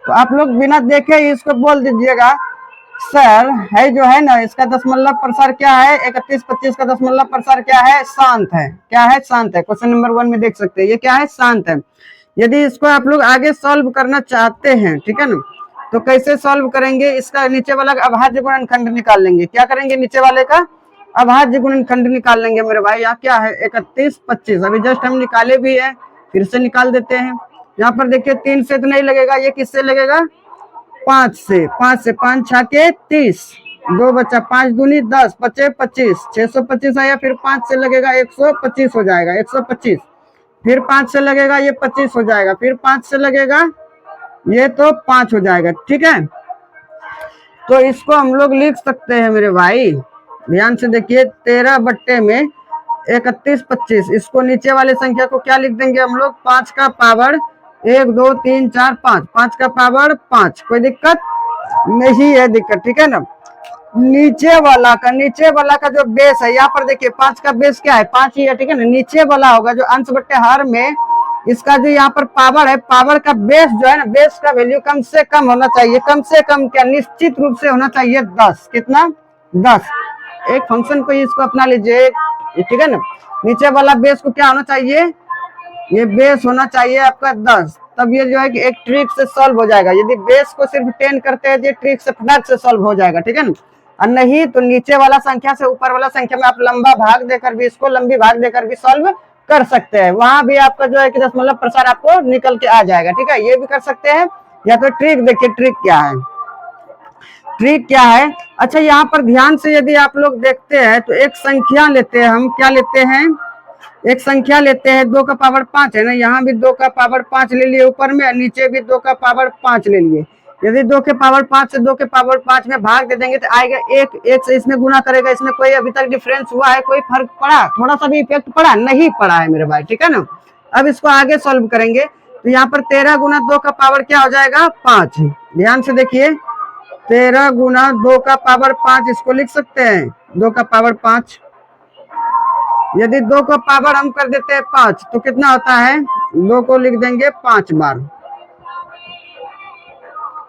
तो आप लोग बिना देखे ही इसको बोल दीजिएगा सर है जो है ना, इसका दशमलव प्रसार क्या है, 31 25 का दशमलव प्रसार क्या है, शांत है। क्या है, शांत है। क्वेश्चन नंबर 1 में देख सकते हैं ये क्या है, शांत है। यदि इसको आप लोग आगे सॉल्व करना चाहते हैं, ठीक है ना, तो कैसे सॉल्व करेंगे, इसका नीचे वाला अभाज्य गुणनखंड निकाल लेंगे। क्या करेंगे, नीचे वाले का अभाज्य गुणनखंड निकाल लेंगे मेरे भाई। यहाँ क्या है 31 25, अभी जस्ट हम निकाले भी है, फिर से निकाल देते हैं। यहाँ पर देखिए 3 से तो नहीं लगेगा, ये किससे लगेगा, 5 से। 5 6 के 30, 2 बचा, 5 दूनी 10, 5 25, 625 आया, फिर 5 से लगेगा 125 हो जाएगा, 125, फिर 5 से लगेगा ये 25 हो जाएगा, फिर 5 से लगेगा ये तो 5 हो जाएगा। ठीक है, तो इसको हम लोग लिख सकते हैं मेरे भाई, ध्यान से देखिए, 13 बट्टे में 31 25, इसको नीचे वाले संख्या को क्या लिख देंगे हम लोग, 5 का पावर 1 2 3 4 5, 5 का पावर 5, कोई दिक्कत नहीं है, दिक्कत ठीक है ना। नीचे वाला का जो बेस है, यहाँ पर देखिए 5 का बेस क्या है, 5 ही है, ठीक है ना। नीचे वाला होगा जो अंश बट्टे हर में, इसका जो यहाँ पर पावर है, पावर का बेस जो है ना, बेस का वैल्यू कम से कम होना चाहिए, कम से कम क्या, निश्चित रूप से होना चाहिए 10, कितना 10। एक फंक्शन को इसको अपना लीजिए, ठीक है ना। नीचे वाला बेस को क्या होना चाहिए, ये बेस होना चाहिए आपका 10, तब ये जो है कि एक ट्रिक से सॉल्व हो जाएगा। यदि बेस को सिर्फ 10 करते हैं, ये ट्रिक से फटाक से सॉल्व हो जाएगा, ठीक है ना। और नहीं तो नीचे वाला संख्या से ऊपर वाला संख्या में आप लंबा भाग देकर भी, इसको लंबी भाग देकर भी सॉल्व कर सकते हैं, वहां भी आपका जो है कि दशमलव प्रसार आपको निकल के आ जाएगा, ठीक है। ये भी कर सकते हैं, या तो ट्रिक देखिए, ट्रिक क्या है, ट्रिक क्या है। अच्छा, यहाँ पर ध्यान से यदि आप लोग देखते हैं तो एक संख्या लेते हैं हम, क्या लेते हैं, एक संख्या लेते हैं, 2 का पावर 5 है ना, यहाँ भी 2 का पावर 5 ले लिए ऊपर में, नीचे भी 2 का पावर 5 ले लिए। यदि 2 के पावर 5 से 2 के पावर 5 में भाग दे देंगे तो आएगा एक से इसमें गुना करेगा, इसमें कोई अभी तक डिफरेंस हुआ है, कोई फर्क पड़ा, थोड़ा सा भी इफेक्ट पड़ा नहीं पड़ा है मेरे भाई, ठीक है ना। अब इसको आगे सॉल्व करेंगे तो यहाँ पर 13 गुना 2 का पावर क्या हो जाएगा, 5। ध्यान से देखिए, 13 गुना 2 का पावर 5, इसको लिख सकते हैं 2 का पावर 5। यदि 2 का पावर हम कर देते हैं 5 तो कितना होता है, 2 को लिख देंगे 5 बार,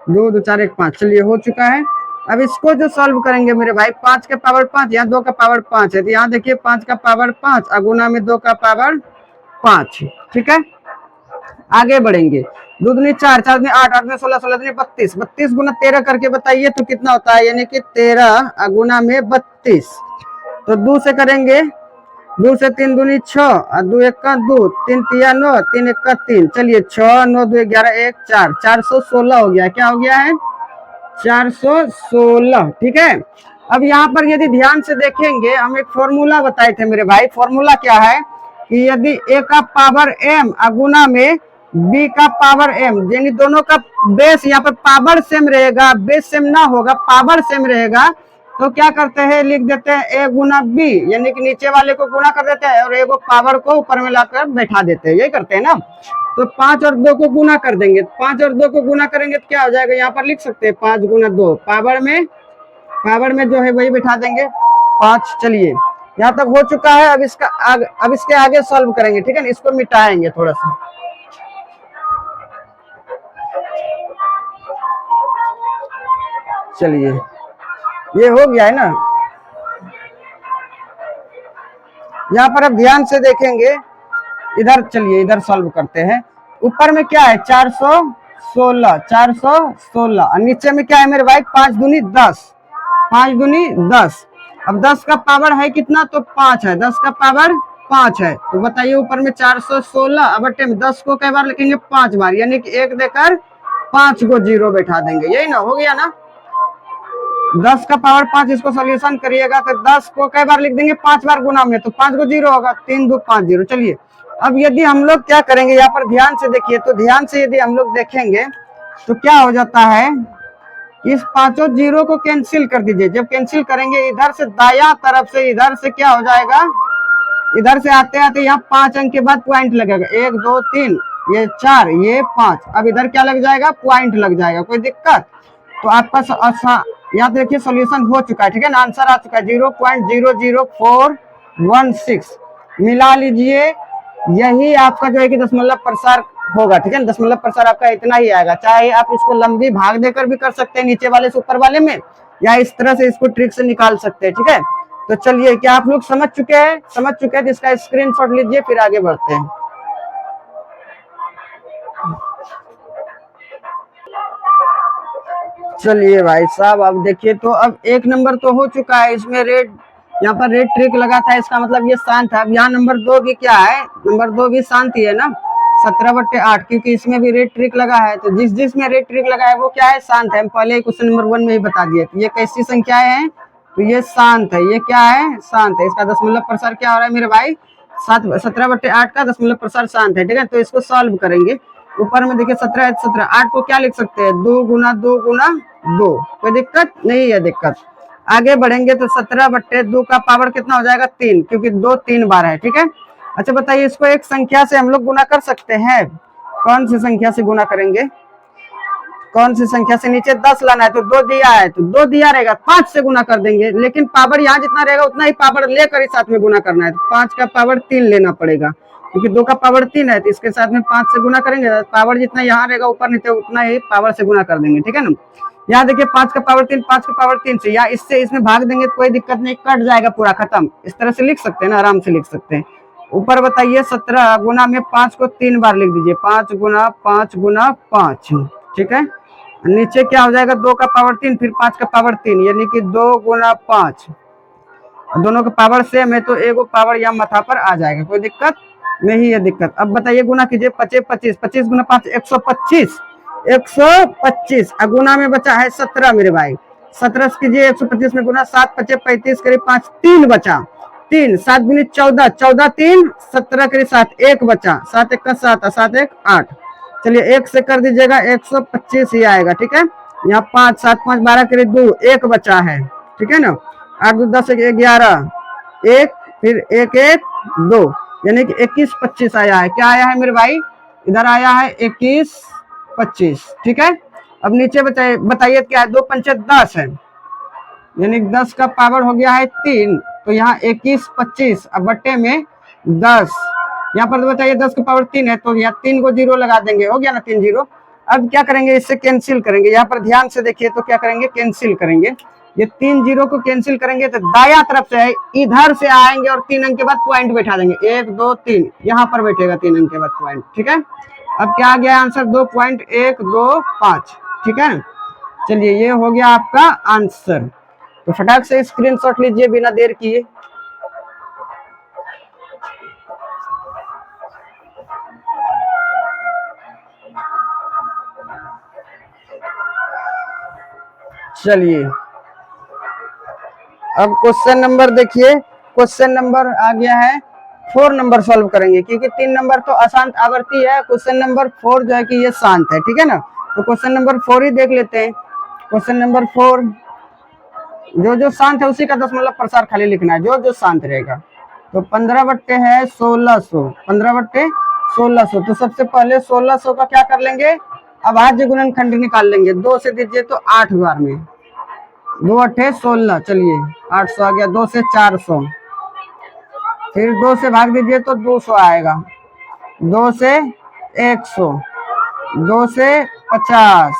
2 2 4 1 5। चलिए हो चुका है। अब इसको जो सॉल्व करेंगे मेरे भाई, 5 के पावर 5, यहाँ 2 का पावर 5 है, तो यहाँ देखिए 5 का पावर 5 अगुना में 2 का पावर 5, ठीक है। आगे बढ़ेंगे, 2 दूनी 4, 4 दूनी 8, 8 में 16, 16 दूनी 32, 32 गुना 13 करके बताइए तो कितना होता है, यानी कि 13 अगुना में 32। तो 2 से करेंगे, 2 से 3 दूनी 6, और 2 1 का 2, 3 तिया 9, 3 1 का 3। चलिए 6 9 2 11 1 4, 416 हो गया, क्या हो गया है, 416, ठीक है। अब यहाँ पर यदि ध्यान से देखेंगे, हम एक फॉर्मूला बताए थे मेरे भाई, फॉर्मूला क्या है कि यदि ए का पावर m अगुना में b का पावर m, यानी दोनों का बेस यहाँ पर पावर सेम रहेगा, बेस सेम ना होगा, पावर सेम रहेगा, तो क्या करते हैं, लिख देते हैं a गुना b, यानी कि नीचे वाले को गुना कर देते हैं और a को पावर को ऊपर में लाकर बैठा देते हैं, ये करते हैं ना। तो 5 और 2 को गुना कर देंगे, 5 और 2 को गुना करेंगे तो क्या हो जाएगा, यहाँ पर लिख सकते हैं 5 गुना 2, पावर में जो है वही बैठा देंगे 5। चलिए यहाँ तक हो चुका है। अब इसके आगे सॉल्व करेंगे, ठीक है ना, इसको मिटाएंगे थोड़ा सा। चलिए ये हो गया है ना। यहाँ पर अब ध्यान से देखेंगे, इधर चलिए इधर सॉल्व करते हैं। ऊपर में क्या है, 416, 416, और नीचे में क्या है मेरे भाई, 5 दूनी 10, 5 दूनी 10। अब 10 का पावर है कितना, तो 5 है, 10 का पावर 5 है, तो बताइए ऊपर में 416 अब बटे में 10 को कई बार लिखेंगे, 5 बार, यानी कि 1 देकर 5 को 0 बैठा देंगे, यही ना हो गया ना। 10 का पावर 5, इसको सोल्यूशन करिएगा तो 10 को कई बार लिख देंगे, 5 बार गुना में, तो 5 को 0 होगा, 3 2 5 0। चलिए अब यदि हम लोग क्या करेंगे, यहाँ पर ध्यान से देखिए, तो ध्यान से यदि हम लोग देखेंगे तो क्या हो जाता है, इस 5 0 को कैंसिल कर दीजिए। जब कैंसिल करेंगे इधर से दाया तरफ से, इधर से क्या हो जाएगा, इधर से आते आते यहाँ 5 अंक के बाद पॉइंट लगेगा, 1 2 3, ये 4, ये 5, अब इधर क्या लग जाएगा, पॉइंट लग जाएगा, कोई दिक्कत। तो आपका यहाँ देखिए सोल्यूशन हो चुका है, ठीक है ना, आंसर आ चुका है 0.00416। मिला लीजिए, यही आपका जो है कि दशमलव प्रसार होगा, ठीक है ना। दशमलव प्रसार आपका इतना ही आएगा, चाहे आप इसको लंबी भाग देकर भी कर सकते हैं नीचे वाले से ऊपर वाले में, या इस तरह से इसको ट्रिक से निकाल सकते हैं, ठीक है। तो चलिए, क्या आप लोग समझ चुके हैं, तो इसका स्क्रीनशॉट लीजिए, फिर आगे बढ़ते हैं। चलिए भाई साहब, अब देखिए, तो अब 1 नंबर तो हो चुका है, इसमें रेड, यहाँ पर रेड ट्रिक लगा था, इसका मतलब ये शांत है। अब यहाँ नंबर 2 भी क्या है, नंबर 2 भी शांत ही है ना, 17/8, क्योंकि इसमें भी रेड ट्रिक लगा है, तो जिसमें रेड ट्रिक लगा है वो क्या है, शांत है। हम पहले क्वेश्चन नंबर 1 में ही बता दिए, ये कैसी संख्याएं हैं, तो ये शांत है, ये क्या है, शांत है। इसका दशमलव प्रसार क्या हो रहा है मेरे भाई, 17/8 का दशमलव प्रसार शांत है, ठीक है। तो इसको सॉल्व करेंगे, ऊपर में देखिए 17 है 17, 8 को क्या लिख सकते हैं 2 गुना 2 गुना 2, कोई दिक्कत नहीं है दिक्कत। आगे बढ़ेंगे तो 17/2 का पावर कितना हो जाएगा 3, क्योंकि 2 3 बार है, ठीक है। अच्छा बताइए इसको एक संख्या से हम लोग गुना कर सकते हैं, कौन सी संख्या से गुना करेंगे, कौन सी संख्या से, नीचे 10 लाना है तो 2 दिया है तो 2 दिया रहेगा 5 से गुना कर देंगे, लेकिन पावर यहाँ जितना रहेगा उतना ही पावर लेकर ही साथ में गुना करना है, तो 5 का पावर 3 लेना पड़ेगा, क्योंकि 2 का पावर 3 है तो इसके साथ में 5 से गुना करेंगे, पावर जितना यहाँ रहेगा ऊपर नीचे उतना ही पावर से गुना कर देंगे, ठीक है ना। यहाँ देखिए 5 का पावर 3, 5 का पावर 3 से, या इससे इसमें भाग देंगे तो कोई दिक्कत नहीं, कट जाएगा पूरा खत्म, इस तरह से लिख सकते हैं ना, आराम से लिख सकते हैं। ऊपर बताइए 17 गुना में 5 को 3 बार लिख दीजिए, 5 गुना 5 गुना 5, ठीक है। नीचे क्या हो जाएगा 2 का पावर 3 फिर 5 का पावर 3, यानी कि 2 गुना 5, दोनों का पावर सेम है तो एगो पावर यहाँ माथा पर आ जाएगा, कोई दिक्कत नहीं है दिक्कत। अब बताइए गुना कीजिए 25 25, 25 गुना 5 125, 125, गुना में बचा है 17 मेरे भाई, 17 कीजिए 125 में गुना, 7 5 35 करीब 5 3 बचा, 3 7 गुनी 14, 14 3 17 करीब 7 1 बचा, 7 1 का 7 7 1 8, चलिए 1 से कर दीजिएगा 125 ही आएगा, ठीक है। यहाँ 5 7 5 12 करीब 2 1 बचा है, ठीक है ना, 8 2 10 1 11 1 फिर 1 1 2, यानी कि 21 25 आया है, क्या आया है मेरे भाई, इधर आया है 21 25, ठीक है। अब नीचे बताइए क्या है, 2 पंचे 10 है, यानी 10 का पावर हो गया है 3, तो यहाँ 21 25 अब बट्टे में 10, यहाँ पर तो बताइए 10 का पावर 3 है तो यहाँ 3 को 0 लगा देंगे, हो गया ना 3 0। अब क्या करेंगे इससे कैंसिल करेंगे, यहाँ पर ध्यान से देखिए तो क्या करेंगे कैंसिल करेंगे, ये 3 0 को कैंसिल करेंगे तो दाया तरफ से इधर से आएंगे और 3 अंक के बाद पॉइंट बैठा देंगे, 1 2 3 यहाँ पर बैठेगा 3 अंक के बाद पॉइंट, ठीक है। अब क्या आ गया आंसर 2.125, ठीक है। चलिए ये हो गया आपका आंसर, तो फटाक से स्क्रीनशॉट लीजिए बिना देर किए। चलिए अब क्वेश्चन नंबर देखिए, क्वेश्चन नंबर आ गया है 4 नंबर सॉल्व करेंगे, क्योंकि 3 नंबर तो अशांत आवर्ती है, क्वेश्चन नंबर 4 जो है कि ये शांत है, ठीक है ना। तो क्वेश्चन नंबर 4 ही देख लेते हैं। क्वेश्चन नंबर 4, जो जो शांत है उसी का दशमलव प्रसार खाली लिखना है, जो जो शांत रहेगा। तो 15 बट्टे है 1600, 15 बट्टे 1600, तो सबसे पहले 1600 का क्या कर लेंगे, अभाज्य गुणनखंड निकाल लेंगे, 2 से दीजिए तो 8 बार में, 2 8 16, चलिए 800 आ गया, 2 से 400, फिर 2 से भाग दीजिए तो 200 आएगा, 2 से 100, 2 से 50,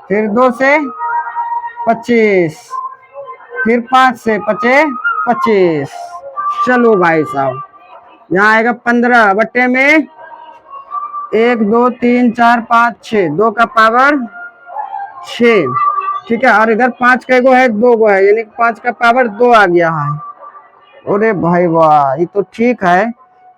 फिर 2 से 25, फिर 5 से 25, चलो भाई साहब यहाँ आएगा 15 बट्टे में 1 2 3 4 5 6, 2 का पावर 6, ठीक है। और इधर 5 का गो है 2 गो है, यानी 5 का पावर 2 आ गया है। अरे भाई वाह, ये तो ठीक है,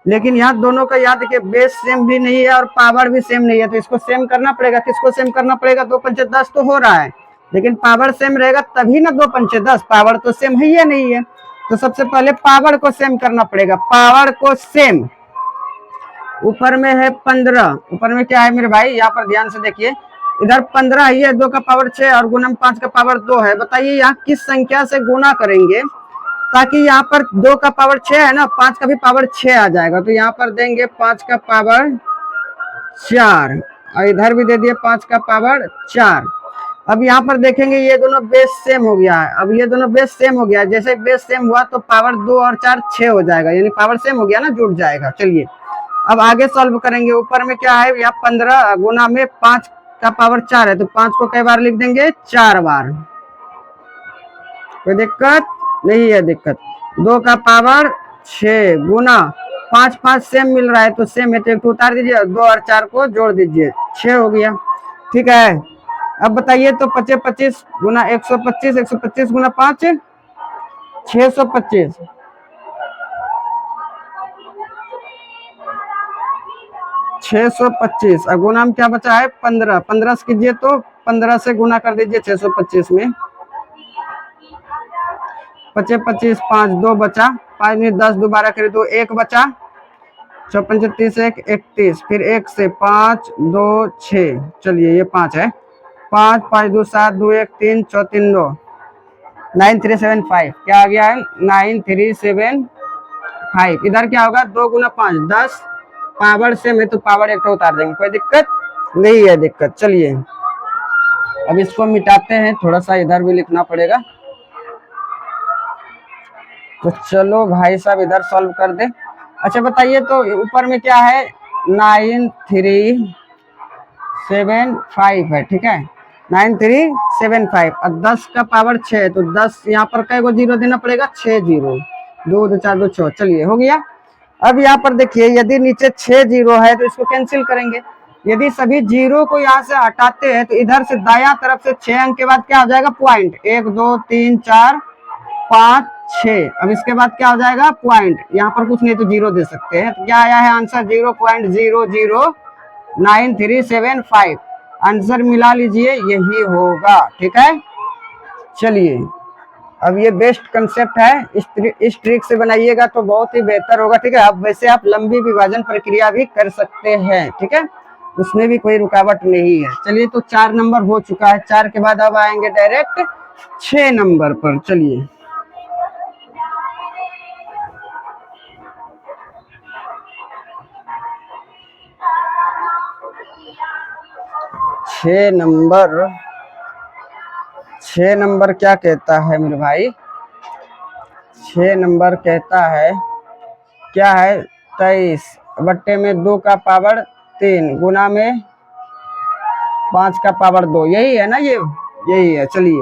लेकिन यहाँ दोनों का याद देखिए बेस सेम भी नहीं है और पावर भी सेम नहीं है, तो इसको सेम करना पड़ेगा। किसको सेम करना पड़ेगा, 2 पंचे 10 तो हो रहा है, लेकिन पावर सेम रहेगा तभी ना 2 पंचे 10, पावर तो सेम है या नहीं है। तो सबसे पहले पावर को सेम करना पड़ेगा, पावर को सेम। ऊपर में है 15, ऊपर में क्या है मेरे भाई, यहाँ पर ध्यान से देखिए, इधर 15 ही है, 2 का पावर 6 और गुणन 5 का पावर 2 है। बताइए यहाँ किस संख्या से गुना करेंगे ताकि यहाँ पर 2 का पावर 6 है ना, 5 का भी पावर 6 आ जाएगा, तो यहाँ पर देंगे 5 का पावर 4 और इधर भी दे दिए 5 का पावर 4। अब यहाँ पर देखेंगे ये दोनों बेस सेम हो गया है, अब ये दोनों बेस सेम हो गया, जैसे बेस सेम हुआ तो पावर 2 और 4 6 हो जाएगा, यानी पावर सेम हो गया ना, जुड़ जाएगा। चलिए अब आगे सॉल्व करेंगे। ऊपर में क्या है, यहाँ 15 गुना में 5 का पावर 4 है, तो 5 को कई बार लिख देंगे, 4 बार, कोई दिक्कत नहीं है दिक्कत। 2 का पावर 6 गुना 5 5 सेम मिल रहा है तो सेम है, तो एक उतार दीजिए, 2 और 4 को जोड़ दीजिए, 6 हो गया, ठीक है। अब बताइए तो 25 25 गुना 125, 125 गुना 5 625, 625 और गुना में क्या बचा है 15, 15 से कीजिए तो 15 से गुना कर दीजिए 625 में, 25 25 5 2 बचा, 5 में 10 दोबारा करे तो 1 बचा, 54 30 1 31, फिर 1 से 5 2 6, चलिए ये 5 है, 5 5 2 7 2 1 3 4 3 2, 9375 क्या आ गया है 9375। इधर क्या होगा 2 गुना 5 10, पावर से मैं तो पावर एक उतार देंगे, कोई दिक्कत नहीं है दिक्कत। चलिए अब इसको मिटाते हैं, थोड़ा सा इधर भी लिखना पड़ेगा। तो चलो भाई साहब इधर सॉल्व कर दे। अच्छा बताइए तो ऊपर में क्या है 9375 है, ठीक है 9375 और 10 का पावर 6, तो 10 यहाँ पर कई गो जीरो देना पड़ेगा 6 जीरो, 2 2 4 2 6, चलिए हो गया। अब यहाँ पर देखिए यदि नीचे 6 जीरो है तो इसको कैंसिल करेंगे। यदि सभी जीरो को यहाँ से हटाते हैं तो इधर से दाया तरफ से 6 अंक के बाद क्या हो जाएगा पॉइंट, 1 2 3 4 5 6। अब इसके बाद क्या हो जाएगा पॉइंट, यहाँ पर कुछ नहीं तो जीरो दे सकते हैं, तो क्या आया है आंसर 0.009375। आंसर मिला लीजिए यही होगा, ठीक है। चलिए अब ये बेस्ट कंसेप्ट है, इस ट्रिक से बनाइएगा तो बहुत ही बेहतर होगा, ठीक है। अब वैसे आप लंबी विभाजन प्रक्रिया भी कर सकते हैं, ठीक है, उसमें भी कोई रुकावट नहीं है। चलिए तो 4 नंबर हो चुका है, 4 के बाद अब आएंगे डायरेक्ट 6 नंबर पर। चलिए 6 नंबर क्या कहता है मेरे भाई, 6 नंबर कहता है क्या है 23 बट्टे में 2 का पावर 3 गुना में 5 का पावर 2, यही है ना, ये यही है। चलिए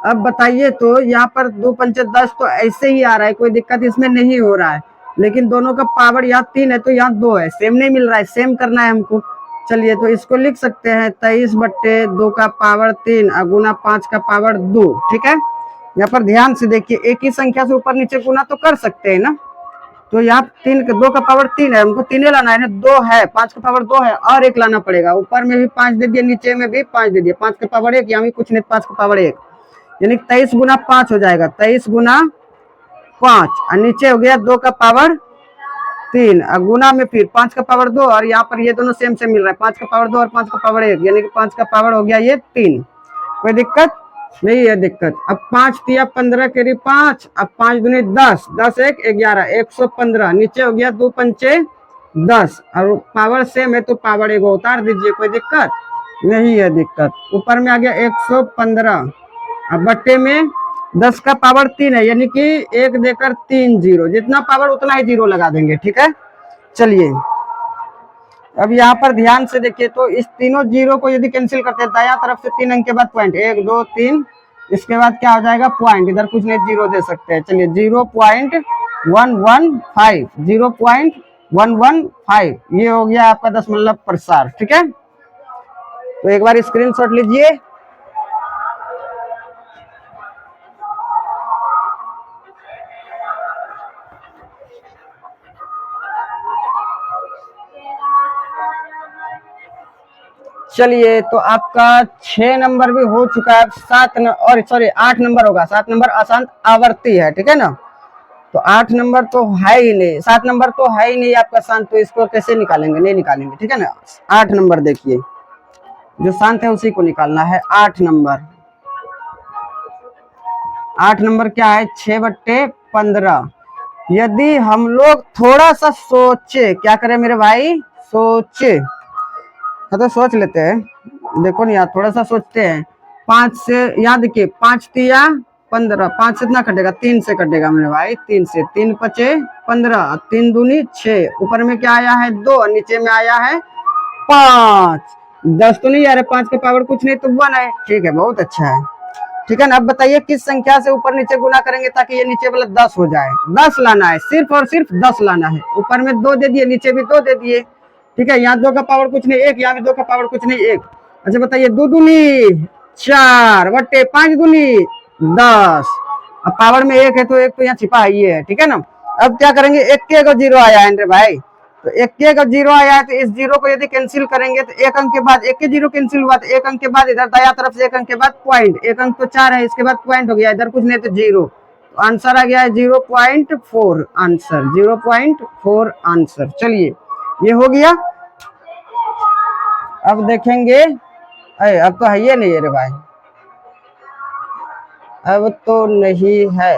अब बताइए तो यहाँ पर 2 पंचे 10 तो ऐसे ही आ रहा है, कोई दिक्कत इसमें नहीं हो रहा है, लेकिन दोनों का पावर यहाँ 3 है तो यहाँ 2 है, सेम नहीं मिल रहा है, सेम करना है हमको। चलिए तो इसको लिख सकते हैं 23 बट्टे 2 का पावर 3 और गुना 5 का पावर 2, ठीक है। यहाँ पर ध्यान से देखिए एक ही संख्या से ऊपर नीचे गुना तो कर सकते हैं ना, तो यहाँ 2 का पावर 3 है, हमको 3 लाना है ना, 2 है, 5 का पावर 2 है और 1 लाना पड़ेगा, ऊपर में भी 5 दे दिया नीचे में भी 5 दे दिया, 5 का पावर 1, यहाँ भी कुछ नहीं 5 का पावर 1, यानी 23 गुना 5 हो जाएगा, 23 गुना 5 और नीचे हो गया 2 का पावर 3 और गुना में फिर 5 का पावर 2 और यहाँ पर ये दोनों सेम सेम मिल रहा है, 5 का पावर 2 और 5 का पावर 1, यानी कि 5 का पावर हो गया ये 3, कोई दिक्कत नहीं है दिक्कत। अब 5 तिया 15 के 5, अब 5 दूनी 10, 10 1 11, 115, नीचे हो गया 2 पंचे 10 और पावर सेम है तो पावर 1 उतार दीजिए, कोई दिक्कत नहीं है दिक्कत। ऊपर में आ गया 115, अब बट्टे में 10 का पावर 3 है, यानी कि 1 देकर 3 जीरो, जितना पावर उतना ही जीरो लगा देंगे, ठीक है। चलिए अब यहाँ पर ध्यान से देखिए तो इस तीनों जीरो को यदि कैंसिल करते हैं दाया तरफ से 3 अंक के बाद पॉइंट, 1 2 3, इसके बाद क्या हो जाएगा पॉइंट, इधर कुछ नहीं जीरो दे सकते हैं। चलिए 0.115, 0.115 ये हो गया आपका दशमलव प्रसार, ठीक है। तो एक बार स्क्रीनशॉट लीजिए। चलिए तो आपका 6 नंबर भी हो चुका है, 8 नंबर होगा, 7 नंबर अशांत आवर्ती है, ठीक है ना। तो 8 नंबर तो है ही नहीं, 7 नंबर तो है ही नहीं आपका शांत, तो इसको कैसे निकालेंगे, नहीं निकालेंगे, ठीक है ना। 8 नंबर देखिए जो शांत है उसी को निकालना है। 8 नंबर क्या है 6 बट्टे 15। यदि हम लोग थोड़ा सा सोचे, क्या करें मेरे भाई, सोचे तो सोच लेते हैं, देखो नहीं यार थोड़ा सा सोचते हैं। 5 से याद देखिए 5 तिया 15, 5 से इतना कटेगा, 3 से कटेगा मेरे भाई, 3 से 3 पचे 15, 3 दूनी 6, ऊपर में क्या आया है 2 और नीचे में आया है 5, 10 तो नहीं आ रहा, 5 का पावर कुछ नहीं तो 1 है, ठीक है बहुत अच्छा है, ठीक है ना। अब बताइए किस संख्या से ऊपर नीचे गुना करेंगे ताकि ये नीचे वाला 10 हो जाए, 10 लाना है, सिर्फ और सिर्फ 10 लाना है, ऊपर में 2 दे दिए नीचे भी 2 दे दिए, ठीक है। यहाँ 2 का पावर कुछ नहीं 1, यहाँ भी 2 का पावर कुछ नहीं 1। अच्छा बताइए 2 दूनी 4 बट्टे 5 दूनी 10, अब पावर में 1 है तो 1 तो यहाँ छिपा ही है, ठीक है ना। अब क्या करेंगे, एक के जीरो आया है रे भाई, तो एक के जीरो आया है तो इस जीरो को यदि कैंसिल करेंगे तो 1 अंक के बाद एक के जीरो कैंसिल हुआ तो 1 अंक के बाद इधर दाया तरफ से 1 अंक के बाद पॉइंट, 1 अंक तो 4 है, इसके बाद पॉइंट हो गया, इधर कुछ नहीं तो जीरो, तो आंसर आ गया है 0.4 आंसर, 0.4 आंसर। चलिए ये हो गया। अब देखेंगे, अरे अब तो है ये नहीं है रे भाई, अब तो नहीं है,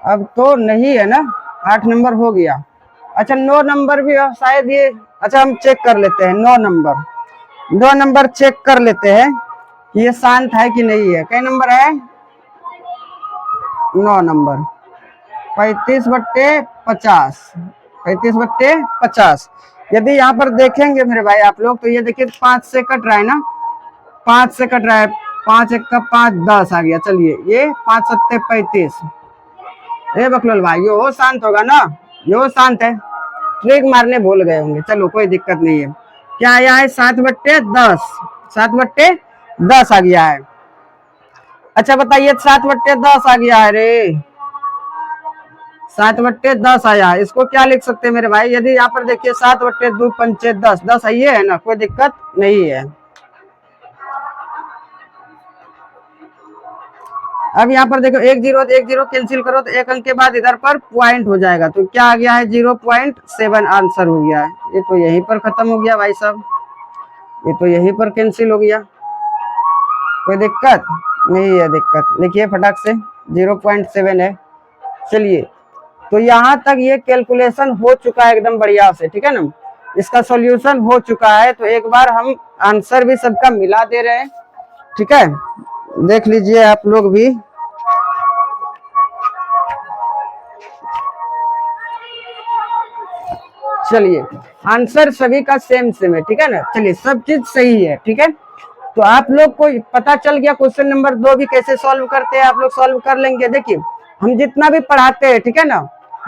अब तो नहीं है ना। 8 नंबर हो गया। अच्छा 9 नंबर भी शायद ये, अच्छा हम चेक कर लेते हैं 9 नंबर, 2 नंबर चेक कर लेते हैं कि ये शांत है कि नहीं है। कई नंबर है? 9 नंबर। 35/50, 35/50। यदि यहाँ पर देखेंगे मेरे भाई आप लोग, तो ये देखिए 5 से कट रहा है ना, 5 से कट रहा है, 5 1 का 5 10 आ गया। चलिए ये 5 7 35। बकलोल भाई यो शांत होगा ना, यो शांत है, ट्रिक मारने भूल गए होंगे। चलो कोई दिक्कत नहीं है। क्या आया है? 7/10, 7/10 आ गया है। अच्छा बताइए 7/10 आ गया है रे, 7/10 आया है। इसको क्या लिख सकते हैं मेरे भाई? यदि यहाँ पर देखिए 7/2 पंचे 10, 10 आइए है ना, कोई दिक्कत नहीं है। अब यहाँ पर देखो 1 0 1 0 कैंसिल करो तो एक अंक के बाद इधर पर पॉइंट हो जाएगा, तो क्या आ गया है? 0.7 आंसर हो गया है। ये तो यहीं पर खत्म हो गया भाई साहब, ये तो यहीं पर कैंसिल हो गया। कोई दिक्कत नहीं है, दिक्कत लिखिए फटाक से, 0.7 है। चलिए तो यहाँ तक ये कैलकुलेशन हो चुका है एकदम बढ़िया से, ठीक है ना, इसका सॉल्यूशन हो चुका है। तो एक बार हम आंसर भी सबका मिला दे रहे हैं, ठीक है, देख लीजिए आप लोग भी। चलिए आंसर सभी का सेम सेम है, ठीक है ना, चलिए सब चीज सही है, ठीक है। तो आप लोग को पता चल गया क्वेश्चन नंबर 2 भी कैसे सॉल्व करते हैं, आप लोग सॉल्व कर लेंगे। देखिए हम जितना भी पढ़ाते हैं, ठीक है ना,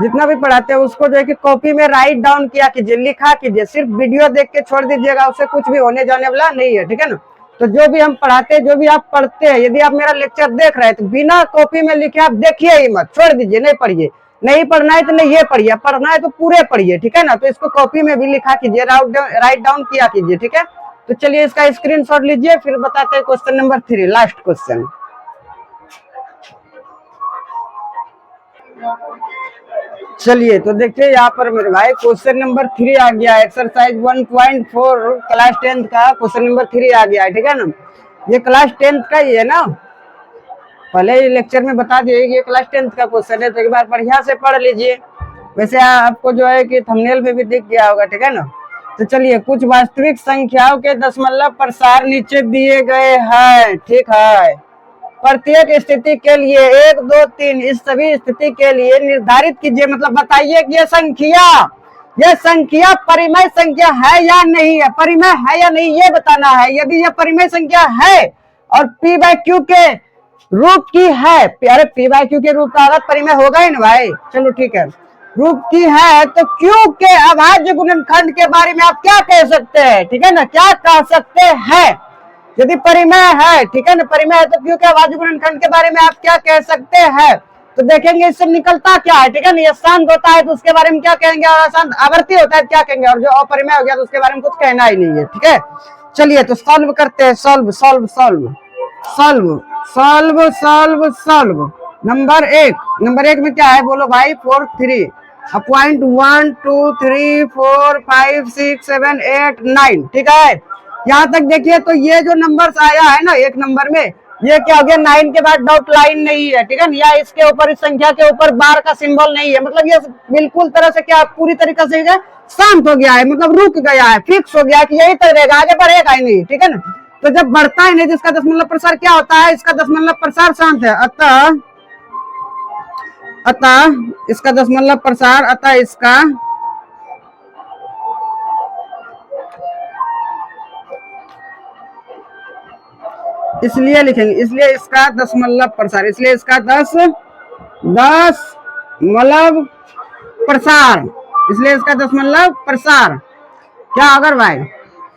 जितना भी पढ़ाते हैं उसको जो है कि कॉपी में राइट डाउन किया कीजिए, लिखा कीजिए, सिर्फ वीडियो देख के छोड़ दीजिएगा, उससे कुछ भी होने जाने वाला नहीं है, ठीक है ना। तो जो भी हम पढ़ाते हैं, जो भी आप पढ़ते हैं, यदि आप मेरा लेक्चर देख रहे हैं तो बिना कॉपी में लिखे आप देखिए ही मत, छोड़ दीजिए, नहीं पढ़िए। नहीं पढ़ना है तो नहीं ये पढ़िए, पढ़ना है तो पूरे पढ़िए, ठीक है ना। तो इसको कॉपी में भी लिखा कीजिए, राइट डाउन किया कीजिए, ठीक है। तो चलिए इसका स्क्रीनशॉट लीजिए, फिर बताते हैं क्वेश्चन नंबर 3, लास्ट क्वेश्चन। चलिए तो देखिए यहाँ पर मेरे भाई क्वेश्चन नंबर 3 आ गया, एक्सरसाइज 1.4 क्लास 10 का क्वेश्चन नंबर 3 आ गया है, ठीक है ना। ये क्लास 10 का ही है ना, पहले लेक्चर में बता दिए ये क्लास 10 का क्वेश्चन है, तो एक बार बढ़िया से पढ़ लीजिए। वैसे आपको जो है कि थंबनेल में भी दिख गया होगा, ठीक है ना। तो चलिए कुछ वास्तविक संख्याओं के दशमलव प्रसार नीचे दिए गए हैं, ठीक है। प्रत्येक स्थिति के लिए 1 2 3 इस सभी स्थिति के लिए निर्धारित कीजिए, मतलब बताइए कि ये संख्या परिमेय संख्या है या नहीं है, परिमेय है या नहीं ये बताना है। यदि ये परिमेय संख्या है और p/q के रूप की है, अरे p/q के रूप का अगर परिमेय होगा ही ना भाई, चलो ठीक है, रूप की है, तो q के अभाज्य गुणनखंड के बारे में आप क्या कह सकते हैं, ठीक है ना, क्या कह सकते हैं। यदि परिमेय है, ठीक है ना, परिमेय है, तो q के अभाज्य गुणनखंड के बारे में आप क्या कह सकते हैं। तो देखेंगे इससे निकलता क्या है, ठीक है ना। ये शांत होता है तो उसके बारे में क्या कहेंगे, और अशांत आवर्ती होता है क्या कहेंगे, और जो अपरिमेय हो गया तो उसके बारे में कुछ कहना ही नहीं है, ठीक है। चलिए तो सॉल्व करते हैं, solve solve solve solve solve solve solve. Number 1 में क्या है बोलो भाई, 4 3 पॉइंट 1 2 3 4 5 6 7 8 9, ठीक है। यहाँ तक देखिए तो ये जो नंबर्स आया है ना 1 नंबर में, ये क्या हो गया, 9 के बाद डॉट लाइन नहीं है, ठीक है ना, या इसके ऊपर, इस संख्या के ऊपर बार का सिंबल नहीं है, मतलब ये बिल्कुल तरह से क्या पूरी तरीके से शांत हो गया है, मतलब रुक गया है, फिक्स हो गया है कि यही तक रहेगा, आगे बढ़ेगा ही नहीं, ठीक है ना। तो जब बढ़ता ही नहीं तो इसका दशमलव प्रसार क्या होता है, इसका दशमलव प्रसार शांत है, अतः इसका दशमलव प्रसार, अतः इसका इसलिए लिखेंगे, इसलिए इसका दशमलव प्रसार, इसलिए इसका दशमलव प्रसार, इसलिए इसका दशमलव प्रसार क्या अगर भाई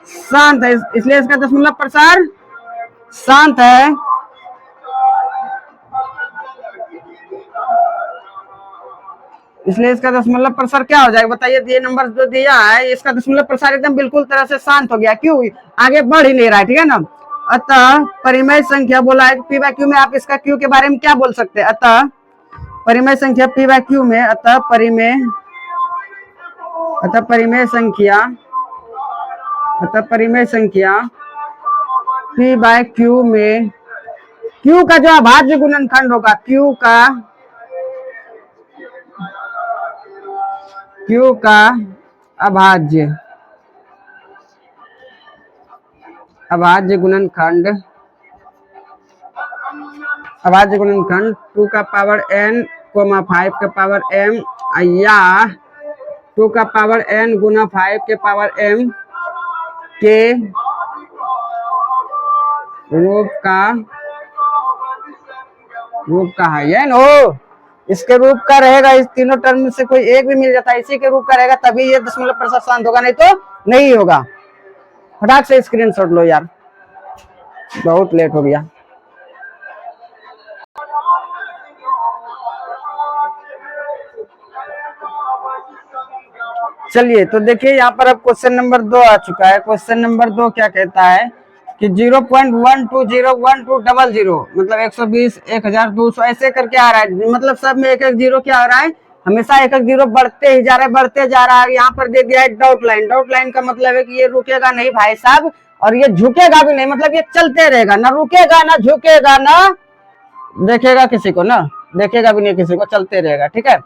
शांत है, इसलिए इसका दशमलव प्रसार शांत है। इसलिए इसका दशमलव प्रसार क्या हो जाएगा बताइए, ये नंबर जो दिया है इसका दशमलव प्रसार एकदम बिल्कुल तरह से शांत हो गया, क्यों, आगे बढ़ ही नहीं रहा है, ठीक है ना। अतः परिमेय संख्या बोला है p/q में, आप इसका q के बारे में क्या बोल सकते हैं, अतः परिमेय संख्या p बाय q में, अतः परिमेय संख्या p बाय q में q का जो अभाज्य गुणनखंड होगा, q का अभाज्य गुणनखंड 2 का पावर n, 5 का पावर m या 2 का पावर n गुना 5 के पावर m के रूप का है। ये नो, इसके रूप का रहेगा, इस तीनों टर्म में से कोई एक भी मिल जाता है, इसी के रूप का रहेगा, तभी ये दशमलव प्रतिशत शांत होगा, नहीं तो नहीं होगा। फटाक से स्क्रीनशॉट लो यार, बहुत लेट हो गया। चलिए तो देखिए यहाँ पर अब क्वेश्चन नंबर 2 आ चुका है। क्वेश्चन नंबर 2 क्या कहता है कि 0.12012000 मतलब 120 1200 ऐसे करके आ रहा है, मतलब सब में एक एक जीरो क्या आ रहा है, हमेशा एक एक जीरो बढ़ते ही जा रहा है। यहाँ पर दे दिया है डॉट लाइन। डॉट लाइन का मतलब है कि ये रुकेगा नहीं भाई साहब, और ये झुकेगा भी नहीं, मतलब ये चलते रहेगा, ना रुकेगा ना झुकेगा ना देखेगा किसी को, ना देखेगा भी नहीं किसी को, चलते रहेगा। ठीक है,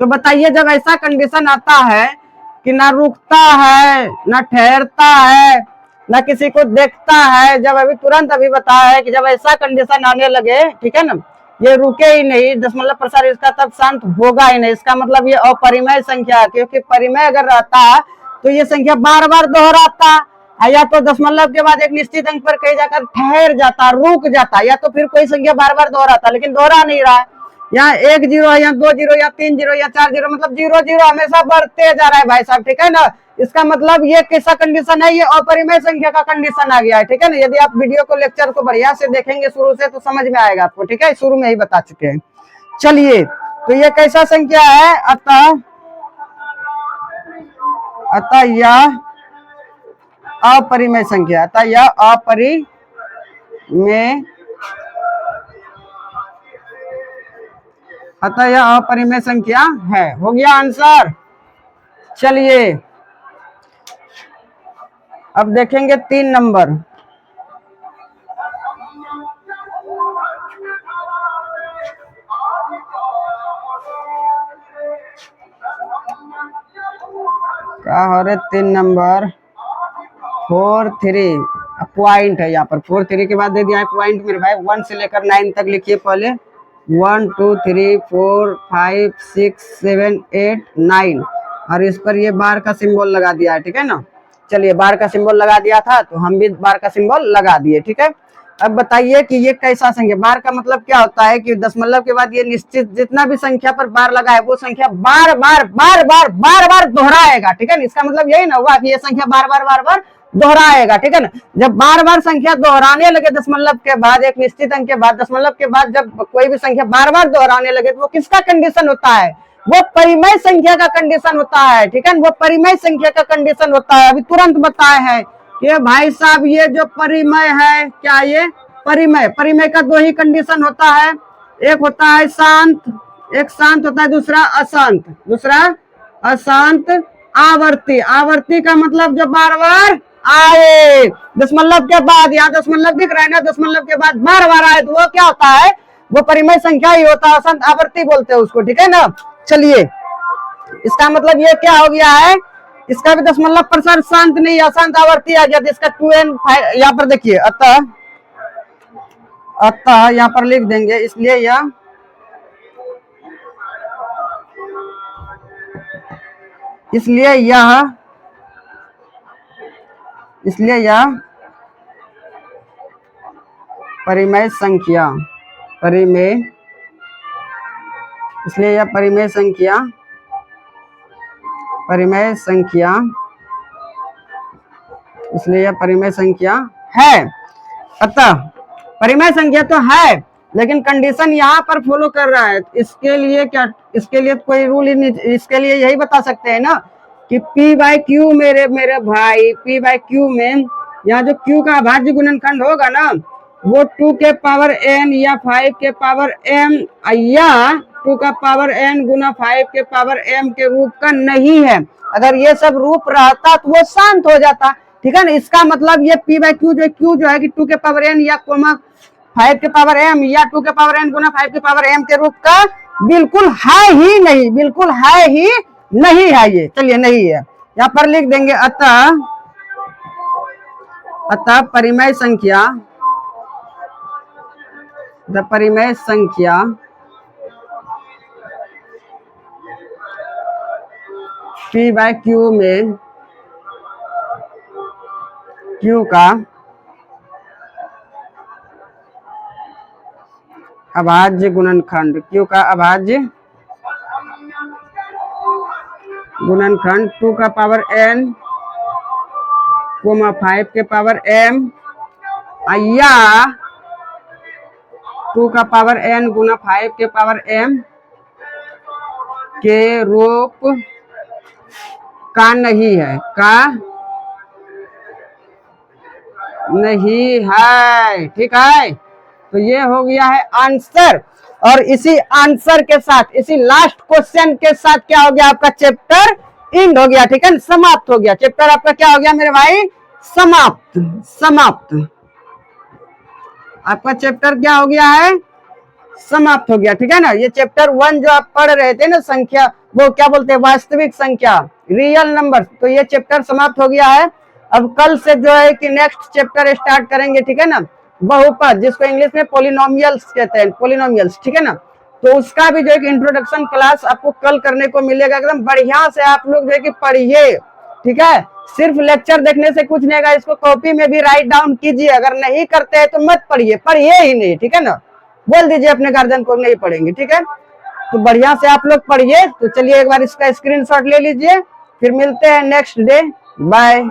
तो बताइए जब ऐसा कंडीशन आता है कि ना रुकता है ना ठहरता है ना किसी को देखता है, जब अभी तुरंत अभी बताया है कि जब ऐसा कंडीशन आने लगे, ठीक है ना, ये रुके ही नहीं, दशमलव प्रसार इसका तब शांत होगा ही नहीं। इसका मतलब ये अपरिमेय संख्या है, क्योंकि परिमेय अगर रहता तो ये संख्या बार बार दोहराता, या तो दशमलव के बाद एक निश्चित अंक पर कहीं जाकर ठहर जाता, रुक जाता, या तो फिर कोई संख्या बार बार दोहराता, लेकिन दोहरा नहीं रहा है। यहाँ 1 0 है, यहाँ 2 0 या 3 0 या 4 0, मतलब 0 0 हमेशा बढ़ते जा रहा है भाई साहब। ठीक है ना, इसका मतलब ये कैसा कंडीशन है, ये अपरिमेय संख्या का कंडीशन आ गया है। ठीक है ना, यदि आप वीडियो को लेक्चर को बढ़िया से देखेंगे शुरू से तो समझ में आएगा आपको। ठीक है, शुरू में ही बता चुके हैं। चलिए तो ये कैसा संख्या है, अतः यह अपरिमेय संख्या, अतः यह अपरिमेय संख्या है। हो गया आंसर। चलिए अब देखेंगे 3 नंबर। क्या हो रहे 3 नंबर 4 3 पॉइंट है, यहाँ पर 4 3 के बाद दे दिया है पॉइंट मेरे भाई। 1 से लेकर 9 तक लिखिए पहले, 1 2 3 4 5 6 7 8 9, और इस पर ये बार का सिंबल लगा दिया है। ठीक है ना, चलिए बार का सिंबल लगा दिया था तो हम भी बार का सिंबल लगा दिए। ठीक है, अब बताइए कि ये कैसा संख्या, बार का मतलब क्या होता है कि दशमलव के बाद ये निश्चित जितना भी संख्या पर बार लगा है वो संख्या बार बार दोहराएगा। ठीक है ना, इसका मतलब यही ना हुआ कि ये संख्या बार बार दोहराएगा। ठीक है ना, जब बार बार संख्या दोहराने लगे दशमलव के बाद, एक निश्चित अंक के बाद, दशमलव के बाद जब कोई भी संख्या बार बार दोहराने लगे तो वो किसका कंडीशन होता है, वो परिमेय संख्या का कंडीशन होता है। ठीक है, वो परिमेय संख्या का कंडीशन होता है। अभी तुरंत बताए हैं कि भाई साहब ये जो परिमेय है, क्या ये परिमेय का 2 ही कंडीशन होता है, एक होता है शांत, एक शांत होता है, दूसरा अशांत। आवर्ती का मतलब जो बार बार आए दशमलव के बाद, यहाँ दशमलव दिख रहा है ना, दशमलव के बाद बार बार आए तो वो क्या होता है, वो परिमेय संख्या ही होता है, अशांत आवर्ती बोलते हैं उसको। ठीक है ना, चलिए इसका मतलब ये क्या हो गया है, इसका भी दशमलव प्रसार शांत नहीं अशांत आवर्ती आ गया, तो इसका 2n यहाँ पर देखिए, अतः यहाँ पर लिख देंगे, इसलिए यह परिमेय संख्या है। अतः परिमेय संख्या तो है, लेकिन कंडीशन यहाँ पर फॉलो कर रहा है। इसके लिए कोई रूल ही नहीं, इसके लिए यही बता सकते हैं ना कि P बाय Q मेरे भाई, P बाय Q में यहाँ जो Q का अभाज्य गुणनखंड होगा ना, वो 2 के पावर n या 5 के पावर m या 2 का पावर n गुना 5 के पावर m के रूप का नहीं है। अगर ये सब रूप रहता तो वो शांत हो जाता, ठीक है ना। इसका मतलब ये p बाई क्यू जो है कि 2 के पावर n या कोमा 5 के पावर m या 2 के पावर n गुना 5 के पावर m के रूप का बिल्कुल है ही नहीं, बिल्कुल है ही नहीं है ये। चलिए नहीं है, यहाँ पर लिख देंगे अतः परिमेय संख्या p बाय क्यू में q का अभाज्य गुणनखंड, q का अभाज्य गुणनखंड 2 का पावर n कोमा 5 के पावर m या 2 का पावर n गुना 5 के पावर m के रूप का नहीं है, नहीं है, ठीक है। तो ये हो गया है आंसर। और इसी आंसर के साथ, इसी लास्ट क्वेश्चन के साथ क्या हो गया, आपका चैप्टर एंड हो गया, ठीक है, समाप्त हो गया। चैप्टर आपका क्या हो गया मेरे भाई, समाप्त। आपका चैप्टर क्या हो गया है, समाप्त हो गया, ठीक है ना। ये चैप्टर 1 जो आप पढ़ रहे थे ना, संख्या, वो क्या बोलते हैं, वास्तविक संख्या, रियल नंबर, तो ये चैप्टर समाप्त हो गया है। अब कल से जो है कि नेक्स्ट चैप्टर स्टार्ट करेंगे, ठीक है ना, बहुपद, जिसको इंग्लिश में पोलिनोमियल्स कहते हैं, पोलिनोमियल्स, ठीक है ना। तो उसका भी जो है इंट्रोडक्शन क्लास आपको कल करने को मिलेगा। एकदम बढ़िया से आप लोग जो है कि पढ़िए, ठीक है। सिर्फ लेक्चर देखने से कुछ नहीं होगा, इसको कॉपी में भी राइट डाउन कीजिए। अगर नहीं करते हैं तो मत पढ़िए ही नहीं, ठीक है ना। बोल दीजिए अपने गार्जियन को नहीं पढ़ेंगे, ठीक है। तो बढ़िया से आप लोग पढ़िए। तो चलिए एक बार इसका स्क्रीनशॉट ले लीजिए, फिर मिलते हैं नेक्स्ट डे, बाय।